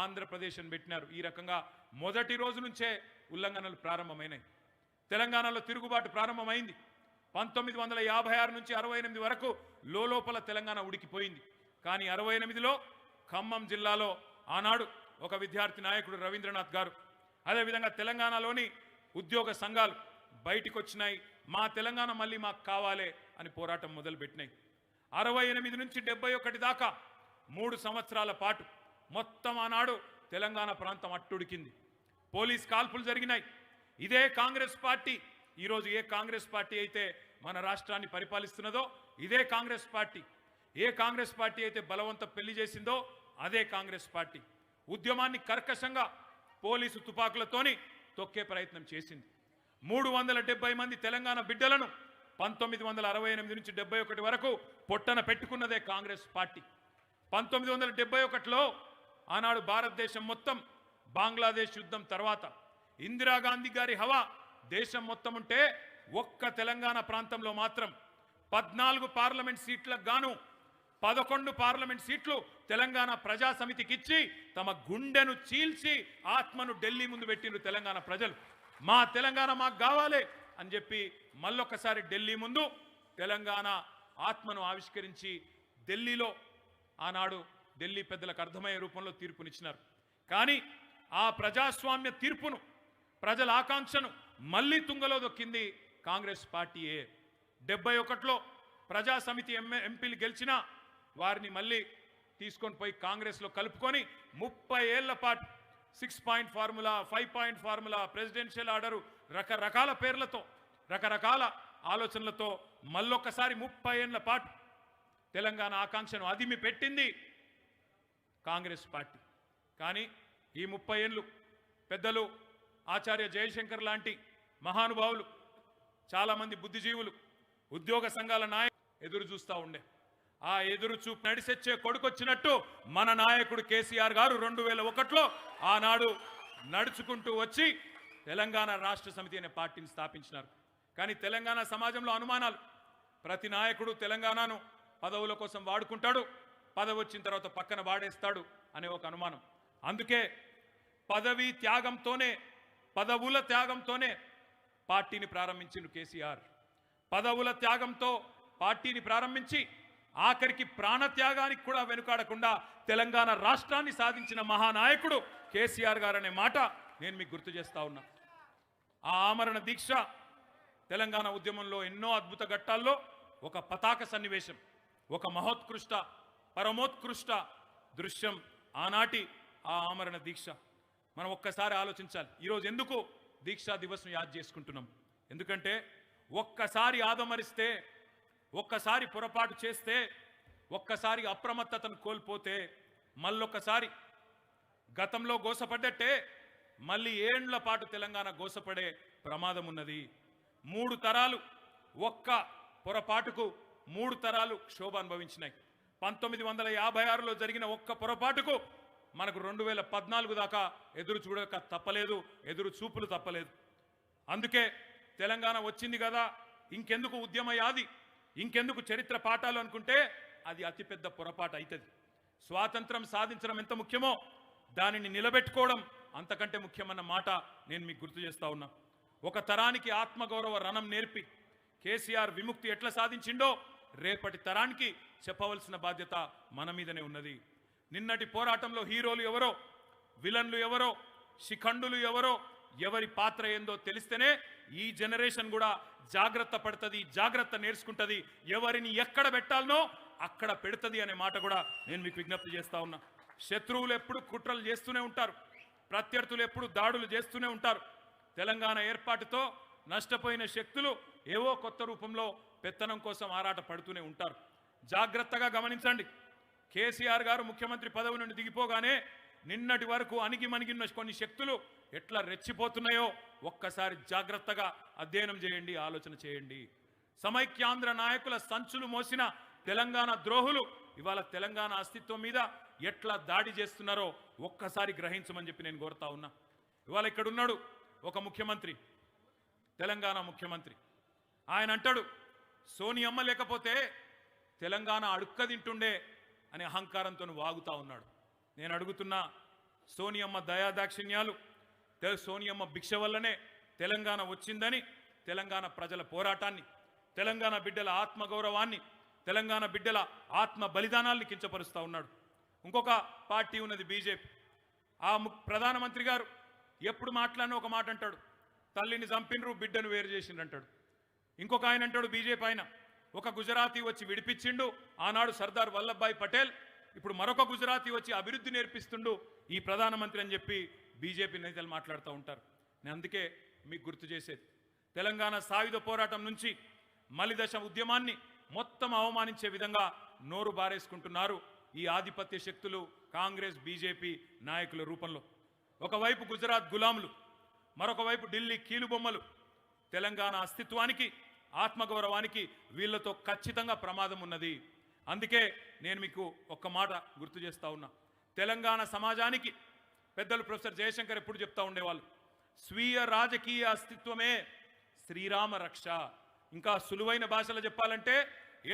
ఆంధ్రప్రదేశ్ అని పెట్టినారు. ఈ రకంగా మొదటి రోజు నుంచే ఉల్లంఘనలు ప్రారంభమైనాయి. తెలంగాణలో తిరుగుబాటు ప్రారంభమైంది. 1956 నుంచి 68 వరకు లోపల తెలంగాణ ఉడికిపోయింది. కానీ 68లో ఖమ్మం జిల్లాలో ఆనాడు ఒక విద్యార్థి నాయకుడు రవీంద్రనాథ్ గారు, అదేవిధంగా తెలంగాణలోని ఉద్యోగ సంఘాలు బయటికి వచ్చినాయి, మా తెలంగాణ మళ్ళీ మాకు కావాలి అని పోరాటం మొదలుపెట్టినాయి. 68 నుంచి 71 దాకా 3 సంవత్సరాల పాటు మొత్తం ఆనాడు తెలంగాణ ప్రాంతం అట్టుడికింది. పోలీస్ కాల్పులు జరిగినాయి. ఇదే కాంగ్రెస్ పార్టీ, ఈరోజు ఏ కాంగ్రెస్ పార్టీ అయితే మన రాష్ట్రాన్ని పరిపాలిస్తున్నదో ఇదే కాంగ్రెస్ పార్టీ, ఏ కాంగ్రెస్ పార్టీ అయితే బలవంత పెళ్లి చేసిందో అదే కాంగ్రెస్ పార్టీ ఉద్యమాన్ని కర్కశంగా పోలీసు తుపాకులతోని తొక్కే ప్రయత్నం చేసింది. 370 మంది తెలంగాణ బిడ్డలను 1968 నుంచి 71 వరకు పొట్టన పెట్టుకున్నదే కాంగ్రెస్ పార్టీ. 1971లో ఆనాడు భారతదేశం మొత్తం బంగ్లాదేశ్ యుద్ధం తర్వాత ఇందిరాగాంధీ గారి హవా దేశం మొత్తం ఉంటే ఒక్క తెలంగాణ ప్రాంతంలో మాత్రం 14 పార్లమెంట్ సీట్లకు గాను 11 పార్లమెంట్ సీట్లు తెలంగాణ ప్రజా సమితికి ఇచ్చి తమ గుండెను చీల్చి ఆత్మను ఢిల్లీ ముందు పెట్టిండ్రు తెలంగాణ ప్రజలు. మా తెలంగాణ మాకు కావాలి అని చెప్పి మళ్ళొక్కసారి ఢిల్లీ ముందు తెలంగాణ ఆత్మను ఆవిష్కరించి ఢిల్లీలో ఆనాడు ఢిల్లీ పెద్దలకు అర్థమయ్యే రూపంలో తీర్పునిచ్చినారు. కానీ ఆ ప్రజాస్వామ్య తీర్పును, ప్రజల ఆకాంక్షను మళ్ళీ తుంగలో దొక్కింది కాంగ్రెస్ పార్టీయే. 71లో ప్రజా సమితి ఎంపీలు గెలిచినా వారిని మళ్ళీ తీసుకొని పోయి కాంగ్రెస్లో కలుపుకొని 30 ఏళ్ల పాటు 6 point formula, 5 point formula, presidential order, రకరకాల పేర్లతో రకరకాల ఆలోచనలతో మళ్ళొక్కసారి 30 ఏళ్ల పాటు తెలంగాణ ఆకాంక్షను అదిమి పెట్టింది కాంగ్రెస్ పార్టీ. కానీ ఈ 30 ఏళ్ళు పెద్దలు ఆచార్య జయశంకర్ లాంటి మహానుభావులు, చాలామంది బుద్ధిజీవులు, ఉద్యోగ సంఘాల నాయకులు ఎదురు చూస్తూ ఉండే. ఆ ఎదురు చూపు నడిసెచ్చే కొడుకొచ్చినట్టు మన నాయకుడు కేసీఆర్ గారు 2001లో ఆనాడు నడుచుకుంటూ వచ్చి తెలంగాణ రాష్ట్ర సమితి అనే పార్టీని స్థాపించినారు. కానీ తెలంగాణ సమాజంలో అనుమానాలు. ప్రతి నాయకుడు తెలంగాణను పదవుల కోసం వాడుకుంటాడు, పదవి వచ్చిన తర్వాత పక్కన వాడేస్తాడు అనే ఒక అనుమానం. అందుకే పదవి త్యాగంతోనే, పదవుల త్యాగంతోనే పార్టీని ప్రారంభించిండు కేసీఆర్. పదవుల త్యాగంతో పార్టీని ప్రారంభించి ఆఖరికి ప్రాణత్యాగానికి కూడా వెనుకాడకుండా తెలంగాణ రాష్ట్రాన్ని సాధించిన మహానాయకుడు కేసీఆర్ గారు అనే మాట నేను మీకు గుర్తు చేస్తా ఉన్నా. ఆ ఆమరణ దీక్ష తెలంగాణ ఉద్యమంలో ఎన్నో అద్భుత ఘట్టాల్లో ఒక పతాక సన్నివేశం, ఒక మహోత్కృష్ట పరమోత్కృష్ట దృశ్యం ఆనాటి ఆ ఆమరణ దీక్ష. మనం ఒక్కసారి ఆలోచించాలి. ఈరోజు ఎందుకు దీక్షా దివస్ను యాద్ చేసుకుంటున్నాం? ఎందుకంటే ఒక్కసారి ఆదమరిస్తే, ఒక్కసారి పొరపాటు చేస్తే, ఒక్కసారి అప్రమత్తతను కోల్పోతే మళ్ళొక్కసారి గతంలో గోసపడ్డట్టే మళ్ళీ ఏండ్ల పాటు తెలంగాణ గోసపడే ప్రమాదం ఉన్నది. 3 తరాలు ఒక్క పొరపాటుకు 3 తరాలు క్షోభ అనుభవించినాయి. 1956లో జరిగిన ఒక్క పొరపాటుకు మనకు 2014 దాకా ఎదురు చూడక తప్పలేదు, ఎదురు చూపులు తప్పలేదు. అందుకే తెలంగాణ వచ్చింది కదా, ఇంకెందుకు ఉద్యమ యాది, ఇంకెందుకు చరిత్ర పాఠాలు అనుకుంటే అది అతిపెద్ద పొరపాటు అవుతుంది. స్వాతంత్రం సాధించడం ఎంత ముఖ్యమో దానిని నిలబెట్టుకోవడం అంతకంటే ముఖ్యమన్న మాట నేను మీకు గుర్తు చేస్తా ఉన్నా. ఒక తరానికి ఆత్మగౌరవ రణం నేర్పి కేసీఆర్ విముక్తి ఎట్లా సాధించిండో రేపటి తరానికి చెప్పవలసిన బాధ్యత మన మీదనే ఉన్నది. నిన్నటి పోరాటంలో హీరోలు ఎవరో, విలన్లు ఎవరో, శిఖండులు ఎవరో, ఎవరి పాత్ర ఏందో తెలిస్తేనే ఈ జనరేషన్ కూడా జాగ్రత్త పడుతుంది, జాగ్రత్త నేర్చుకుంటుంది, ఎవరిని ఎక్కడ పెట్టాలనో అక్కడ పెడుతుంది అనే మాట కూడా నేను మీకు విజ్ఞప్తి చేస్తా ఉన్నా. శత్రువులు ఎప్పుడు కుట్రలు చేస్తూనే ఉంటారు, ప్రత్యర్థులు ఎప్పుడు దాడులు చేస్తూనే ఉంటారు. తెలంగాణ ఏర్పాటుతో నష్టపోయిన శక్తులు ఏవో కొత్త రూపంలో పెత్తనం కోసం ఆరాట పడుతూనే ఉంటారు. జాగ్రత్తగా గమనించండి. కేసీఆర్ గారు ముఖ్యమంత్రి పదవి నుండి దిగిపోగానే నిన్నటి వరకు అణిగిమణిగిన కొన్ని శక్తులు ఎట్లా రెచ్చిపోతున్నాయో ఒక్కసారి జాగ్రత్తగా అధ్యయనం చేయండి, ఆలోచన చేయండి. సమైక్యాంధ్ర నాయకుల సంచులు మోసిన తెలంగాణ ద్రోహులు ఇవాళ తెలంగాణ అస్తిత్వం మీద ఎట్లా దాడి చేస్తున్నారో ఒక్కసారి గ్రహించమని చెప్పి నేను కోరుతా ఉన్నా. ఇవాళ ఇక్కడ ఉన్నాడు ఒక ముఖ్యమంత్రి, తెలంగాణ ముఖ్యమంత్రి. ఆయన అంటాడు సోనియమ్మ లేకపోతే తెలంగాణ అడుక్క తింటుండే అనే అహంకారంతో వాగుతా ఉన్నాడు. నేను అడుగుతున్నా, సోనియమ్మ దయాదాక్షిణ్యాలు, సోనియమ్మ భిక్ష వల్లనే తెలంగాణ వచ్చిందని తెలంగాణ ప్రజల పోరాటాన్ని, తెలంగాణ బిడ్డల ఆత్మగౌరవాన్ని, తెలంగాణ బిడ్డల ఆత్మ బలిదానాల్ని కించపరుస్తూ ఉన్నాడు. ఇంకొక పార్టీ ఉన్నది బీజేపీ. ఆ ప్రధానమంత్రి గారు ఎప్పుడు మాట్లాడినా ఒక మాట అంటాడు, తల్లిని చంపినరు బిడ్డను వేరు చేసిండ్రు అంటాడు. ఇంకొక ఆయన అంటాడు బీజేపీ ఆయన, ఒక గుజరాతీ వచ్చి విడిపించిండు ఆనాడు సర్దార్ వల్లభాయ్ పటేల్, ఇప్పుడు మరొక గుజరాతీ వచ్చి అభివృద్ధి నేర్పిస్తుండు ఈ ప్రధానమంత్రి అని చెప్పి బీజేపీ నేతలు మాట్లాడుతూ ఉంటారు. నేను అందుకే మీకు గుర్తు చేసేది, తెలంగాణ సాయుధ పోరాటం నుంచి మలిదశ ఉద్యమాన్ని మొత్తం అవమానించే విధంగా నోరు బారేసుకుంటున్నారు ఈ ఆధిపత్య శక్తులు, కాంగ్రెస్ బీజేపీ నాయకుల రూపంలో. ఒకవైపు గుజరాత్ గులాములు, మరొక వైపు ఢిల్లీ కీలుబొమ్మలు. తెలంగాణ అస్తిత్వానికి, ఆత్మగౌరవానికి వీళ్ళతో ఖచ్చితంగా ప్రమాదం ఉన్నది. అందుకే నేను మీకు ఒక్క మాట గుర్తు చేస్తా ఉన్నా. తెలంగాణ సమాజానికి పెద్దలు ప్రొఫెసర్ జయశంకర్ ఎప్పుడు చెప్తా ఉండేవాళ్ళు, స్వీయ రాజకీయ అస్తిత్వమే శ్రీరామ రక్ష. ఇంకా సులువైన భాషలో చెప్పాలంటే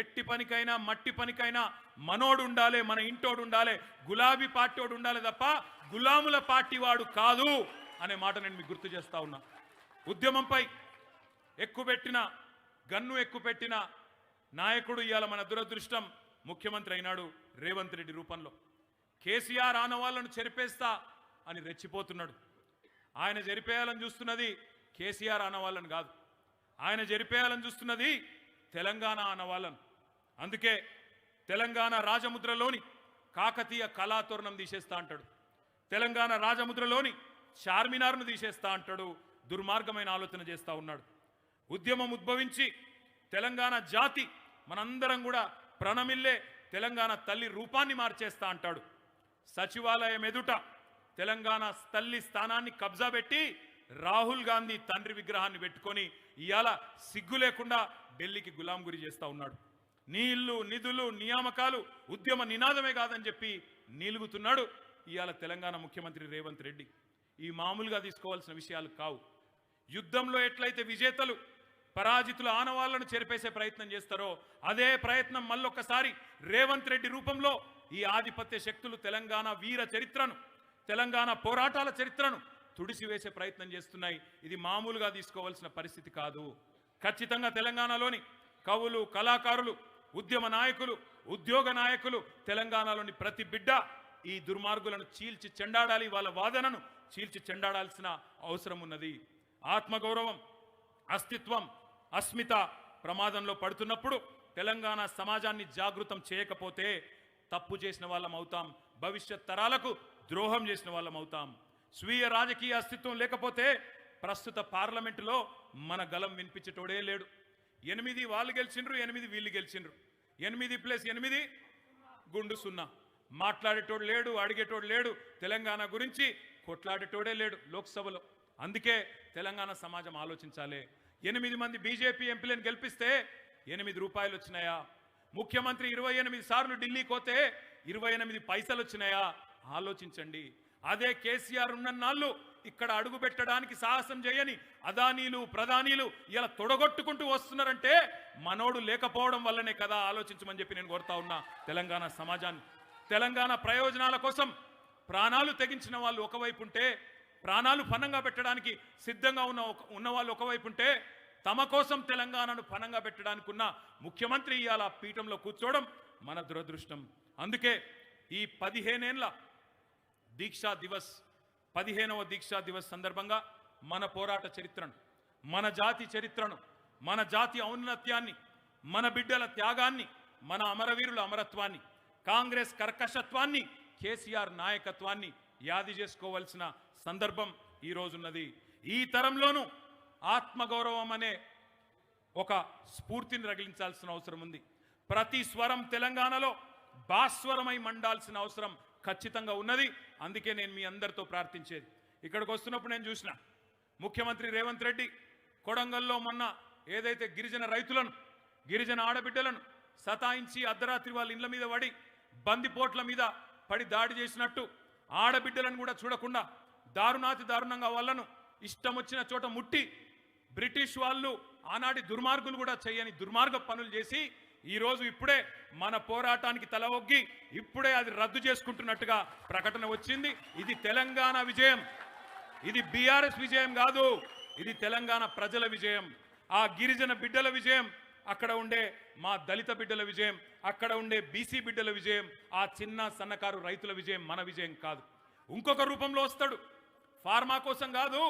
ఎట్టి పనికైనా మట్టి పనికైనా మనోడు ఉండాలి, మన ఇంటోడు ఉండాలి, గులాబీ పార్టీోడు ఉండాలి తప్ప గులాముల పార్టీ వాడు కాదు అనే మాట నేను మీకు గుర్తు చేస్తా ఉన్నా. ఉద్యమంపై ఎక్కుపెట్టిన గన్ను ఎక్కుపెట్టిన నాయకుడు ఇవాళ మన దురదృష్టం ముఖ్యమంత్రి అయినాడు రేవంత్ రెడ్డి రూపంలో. కేసీఆర్ ఆనవాళ్లను చెరిపేస్తా అని రెచ్చిపోతున్నాడు. ఆయన చెరిపేయాలని చూస్తున్నది కేసీఆర్ ఆనవాళ్ళను కాదు, ఆయన చెరిపేయాలని చూస్తున్నది తెలంగాణ ఆనవాళ్ళను. అందుకే తెలంగాణ రాజముద్రలోని కాకతీయ కళాతోరణం తీసేస్తా అంటాడు, తెలంగాణ రాజముద్రలోని చార్మినార్ను తీసేస్తా అంటాడు. దుర్మార్గమైన ఆలోచన చేస్తూ ఉన్నాడు. ఉద్యమం ఉద్భవించి తెలంగాణ జాతి మనందరం కూడా ప్రణమిల్లే తెలంగాణ తల్లి రూపాన్ని మార్చేస్తా అంటాడు. సచివాలయం ఎదుట తెలంగాణ తల్లి స్థానాన్ని కబ్జా పెట్టి రాహుల్ గాంధీ తండ్రి విగ్రహాన్ని పెట్టుకొని ఇవాళ సిగ్గు లేకుండా ఢిల్లీకి గులాం గురి చేస్తా ఉన్నాడు. నీళ్లు, నిధులు, నియామకాలు ఉద్యమ నినాదమే కాదని చెప్పి నీలుగుతున్నాడు ఇవాళ తెలంగాణ ముఖ్యమంత్రి రేవంత్ రెడ్డి. ఈ మామూలుగా తీసుకోవాల్సిన విషయాలు కావు. యుద్ధంలో ఎట్లయితే విజేతలు పరాజితుల ఆనవాళ్లను చెరిపేసే ప్రయత్నం చేస్తారో అదే ప్రయత్నం మళ్ళొక్కసారి రేవంత్ రెడ్డి రూపంలో ఈ ఆధిపత్య శక్తులు తెలంగాణ వీర చరిత్రను, తెలంగాణ పోరాటాల చరిత్రను తుడిసివేసే ప్రయత్నం చేస్తున్నాయి. ఇది మామూలుగా తీసుకోవాల్సిన పరిస్థితి కాదు. ఖచ్చితంగా తెలంగాణలోని కవులు, కళాకారులు, ఉద్యమ నాయకులు, ఉద్యోగ నాయకులు, తెలంగాణలోని ప్రతి బిడ్డ ఈ దుర్మార్గులను చీల్చి చెండాడాలి, వాళ్ళ వాదనను చీల్చి చెండాడాల్సిన అవసరం ఉన్నది. ఆత్మగౌరవం, అస్తిత్వం, అస్మిత ప్రమాదంలో పడుతున్నప్పుడు తెలంగాణ సమాజాన్ని జాగృతం చేయకపోతే తప్పు చేసిన వాళ్ళం అవుతాం, భవిష్యత్ తరాలకు ద్రోహం చేసిన వాళ్ళం అవుతాం. స్వీయ రాజకీయ అస్తిత్వం లేకపోతే ప్రస్తుత పార్లమెంటులో మన గలం వినిపించేటోడే లేడు. 8 వాళ్ళు గెలిచిండ్రు, 8 వీళ్ళు గెలిచిండ్రు. 8+8 గుండు 0. మాట్లాడేటోడు లేడు, అడిగేటోడు లేడు, తెలంగాణ గురించి కొట్లాడేటోడే లేడు లోక్సభలో. అందుకే తెలంగాణ సమాజం ఆలోచించాలి. 8 మంది బీజేపీ ఎంపీలను గెలిపిస్తే 8 రూపాయలు వచ్చినాయా? ముఖ్యమంత్రి 28 సార్లు ఢిల్లీకి పోతే 28 పైసలు వచ్చినాయా? ఆలోచించండి. అదే కేసీఆర్ ఉన్నన్నాళ్ళు ఇక్కడ అడుగు పెట్టడానికి సాహసం చేయని అదానీలు, ప్రధానీలు ఇలా తొడగొట్టుకుంటూ వస్తున్నారంటే మనోడు లేకపోవడం వల్లనే కదా. ఆలోచించమని చెప్పి నేను కోరుతా ఉన్నా తెలంగాణ సమాజాన్ని. తెలంగాణ ప్రయోజనాల కోసం ప్రాణాలు తెగించిన వాళ్ళు ఒకవైపు ఉంటే, ప్రాణాలు పణంగా పెట్టడానికి సిద్ధంగా ఉన్న వాళ్ళు ఒకవైపు ఉంటే, తమ కోసం తెలంగాణను పణంగా పెట్టడానికి ఉన్న ముఖ్యమంత్రి ఇవాళ పీఠంలో కూర్చోవడం మన దురదృష్టం. అందుకే ఈ 15 ఏళ్ల దీక్షా దివస్, 15వ దీక్షా దివస్ సందర్భంగా మన పోరాట చరిత్రను, మన జాతి చరిత్రను, మన జాతి ఔన్నత్యాన్ని, మన బిడ్డల త్యాగాన్ని, మన అమరవీరుల అమరత్వాన్ని, కాంగ్రెస్ కర్కశత్వాన్ని, కేసీఆర్ నాయకత్వాన్ని యాది చేసుకోవాల్సిన సందర్భం ఈరోజున్నది. ఈ తరంలోనూ ఆత్మగౌరవం అనే ఒక స్ఫూర్తిని రగిలించాల్సిన అవసరం ఉంది. ప్రతి స్వరం తెలంగాణలో భాస్వరమై మండాల్సిన అవసరం ఖచ్చితంగా ఉన్నది. అందుకే నేను మీ అందరితో ప్రార్థించేది, ఇక్కడికి వస్తున్నప్పుడు నేను చూసిన ముఖ్యమంత్రి రేవంత్ రెడ్డి కొడంగల్లో మొన్న ఏదైతే గిరిజన రైతులను, గిరిజన ఆడబిడ్డలను సతాయించి అర్ధరాత్రి వాళ్ళ ఇండ్ల మీద పడి బందిపోట్ల మీద పడి దాడి చేసినట్టు ఆడబిడ్డలను కూడా చూడకుండా దారుణంగా వాళ్ళను ఇష్టం వచ్చిన చోట ముట్టి, బ్రిటిష్ వాళ్ళు ఆనాటి దుర్మార్గులు కూడా చేయని దుర్మార్గ పనులు చేసి ఈరోజు ఇప్పుడే మన పోరాటానికి తల ఒగ్గి ఇప్పుడే అది రద్దు చేసుకుంటున్నట్టుగా ప్రకటన వచ్చింది. ఇది తెలంగాణ విజయం, ఇది బీఆర్ఎస్ విజయం కాదు, ఇది తెలంగాణ ప్రజల విజయం, ఆ గిరిజన బిడ్డల విజయం, అక్కడ ఉండే మా దళిత బిడ్డల విజయం, అక్కడ ఉండే బీసీ బిడ్డల విజయం, ఆ చిన్న సన్నకారు రైతుల విజయం, మన విజయం కాదు. ఇంకొక రూపంలో వస్తాడు, ఫార్మా కోసం కాదు,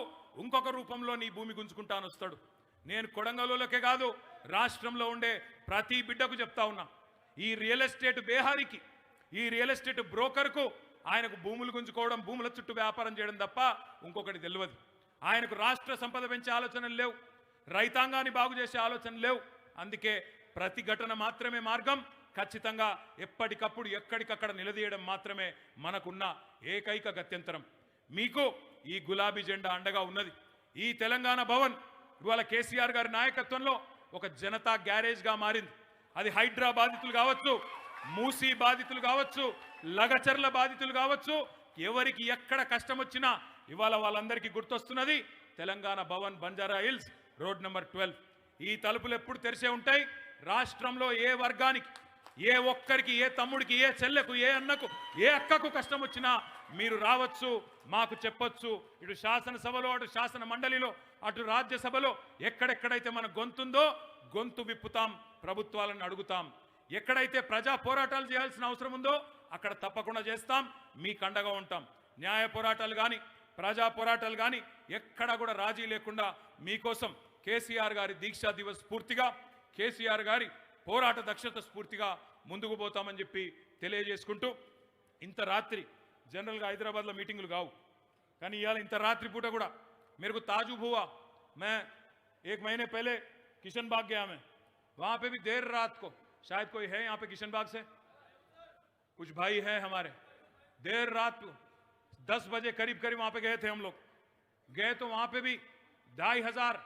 ఇంకొక రూపంలో నీ భూమి గుంజుకుంటాను వస్తాడు. నేను కొడంగల్లోకే కాదు రాష్ట్రంలో ఉండే ప్రతి బిడ్డకు చెప్తా ఉన్నా, ఈ రియల్ ఎస్టేట్ బేహారికి, ఈ రియల్ ఎస్టేట్ బ్రోకర్కు ఆయనకు భూములు గుంజుకోవడం, భూముల చుట్టూ వ్యాపారం చేయడం తప్ప ఇంకొకటి తెలియదు. ఆయనకు రాష్ట్ర సంపద పెంచే ఆలోచనలు లేవు, రైతాంగాన్ని బాగు చేసే ఆలోచనలు లేవు. అందుకే ప్రతిఘటన మాత్రమే మార్గం, ఖచ్చితంగా ఎప్పటికప్పుడు ఎక్కడికక్కడ నిలదీయడం మాత్రమే మనకున్న ఏకైక గత్యంతరం. మీకు ఈ గులాబీ జెండా అండగా ఉన్నది. ఈ తెలంగాణ భవన్ ఇవాళ కేసీఆర్ గారి నాయకత్వంలో ఒక జనతా గ్యారేజ్గా మారింది. అది హైడ్రా బాధితులు కావచ్చు, మూసీ బాధితులు కావచ్చు, లగచర్ల బాధితులు కావచ్చు, ఎవరికి ఎక్కడ కష్టం వచ్చినా ఇవాళ వాళ్ళందరికీ గుర్తొస్తున్నది Telangana Bhavan, Banjara hills, road number 12. ఈ తలుపులు ఎప్పుడు తెరిసే ఉంటాయి. రాష్ట్రంలో ఏ వర్గానికి, ఏ ఒక్కరికి, ఏ తమ్ముడికి, ఏ చెల్లెకు, ఏ అన్నకు, ఏ అక్కకు కష్టం వచ్చినా మీరు రావచ్చు, మాకు చెప్పొచ్చు. ఇటు శాసనసభలో, అటు శాసన మండలిలో, అటు రాజ్యసభలో ఎక్కడెక్కడైతే మన గొంతుందో గొంతు విప్పుతాం, ప్రభుత్వాలను అడుగుతాం. ఎక్కడైతే ప్రజా పోరాటాలు చేయాల్సిన అవసరం ఉందో అక్కడ తప్పకుండా చేస్తాం, మీకు అండగా ఉంటాం. న్యాయ పోరాటాలు కానీ, ప్రజా పోరాటాలు కానీ ఎక్కడ కూడా రాజీ లేకుండా మీకోసం కేసీఆర్ గారి దీక్షా దివస్ స్ఫూర్తిగా, కేసీఆర్ గారి పోరాట దక్షత స్ఫూర్తిగా ముందుకు పోతామని చెప్పి తెలియజేసుకుంటూ, ఇంత రాత్రి జనరల్గా హైదరాబాద్లో మీటింగులు కావు, కానీ ఇవాళ ఇంత రాత్రి పూట కూడా मेरे को ताजुब हुआ. मैं 1 महीने पहले किशन बाग गया, मैं वहाँ पे भी देर रात को शायद कोई है यहाँ पे किशनबाग से, कुछ भाई है हमारे। देर रात 10 बजे करीब करीब वहां पे गए थे हम लोग। गए तो वहां पे भी 2500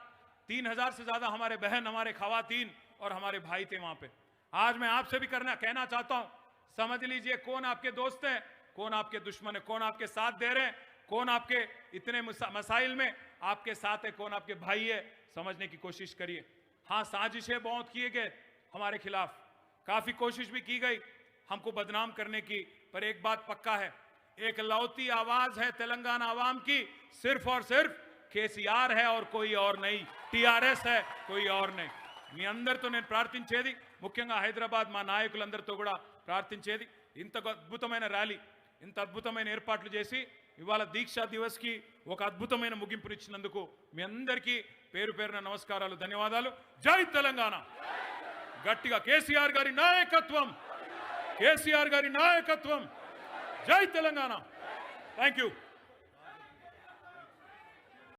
3000 से ज्यादा हमारे बहन, हमारे खवातीन और हमारे भाई थे वहां पे। आज मैं आपसे भी कहना चाहता हूं, समझ लीजिए कौन आपके दोस्त है, कौन आपके दुश्मन है, कौन आपके साथ दे रहे हैं, कौन आपके इतने मसाइल में आपके साथ है, कौन आपके भाई है, समझने की कोशिश करिए। हाँ, साजिशें बहुत किए गए हमारे खिलाफ, काफी कोशिश भी की गई हमको बदनाम करने की, पर एक बात पक्का है, एक लौती आवाज है तेलंगाना आवाम की, सिर्फ और सिर्फ केसीआर है और कोई और नहीं, टीआरएस है, कोई और नहीं। మీ అందరితో నేను ప్రార్థించేది, ముఖ్యంగా హైదరాబాద్ మా నాయకులందరితో కూడా ప్రార్థించేది, ఇంత అద్భుతమైన ర్యాలీ, ఇంత అద్భుతమైన ఏర్పాట్లు చేసి ఇవాళ దీక్షా దివస్కి ఒక అద్భుతమైన ముగింపునిచ్చినందుకు మీ అందరికీ పేరు పేరున నమస్కారాలు, ధన్యవాదాలు. జై తెలంగాణ. గట్టిగా కేసీఆర్ గారి నాయకత్వం, కేసీఆర్ గారి నాయకత్వం. జై తెలంగాణ. Thank you.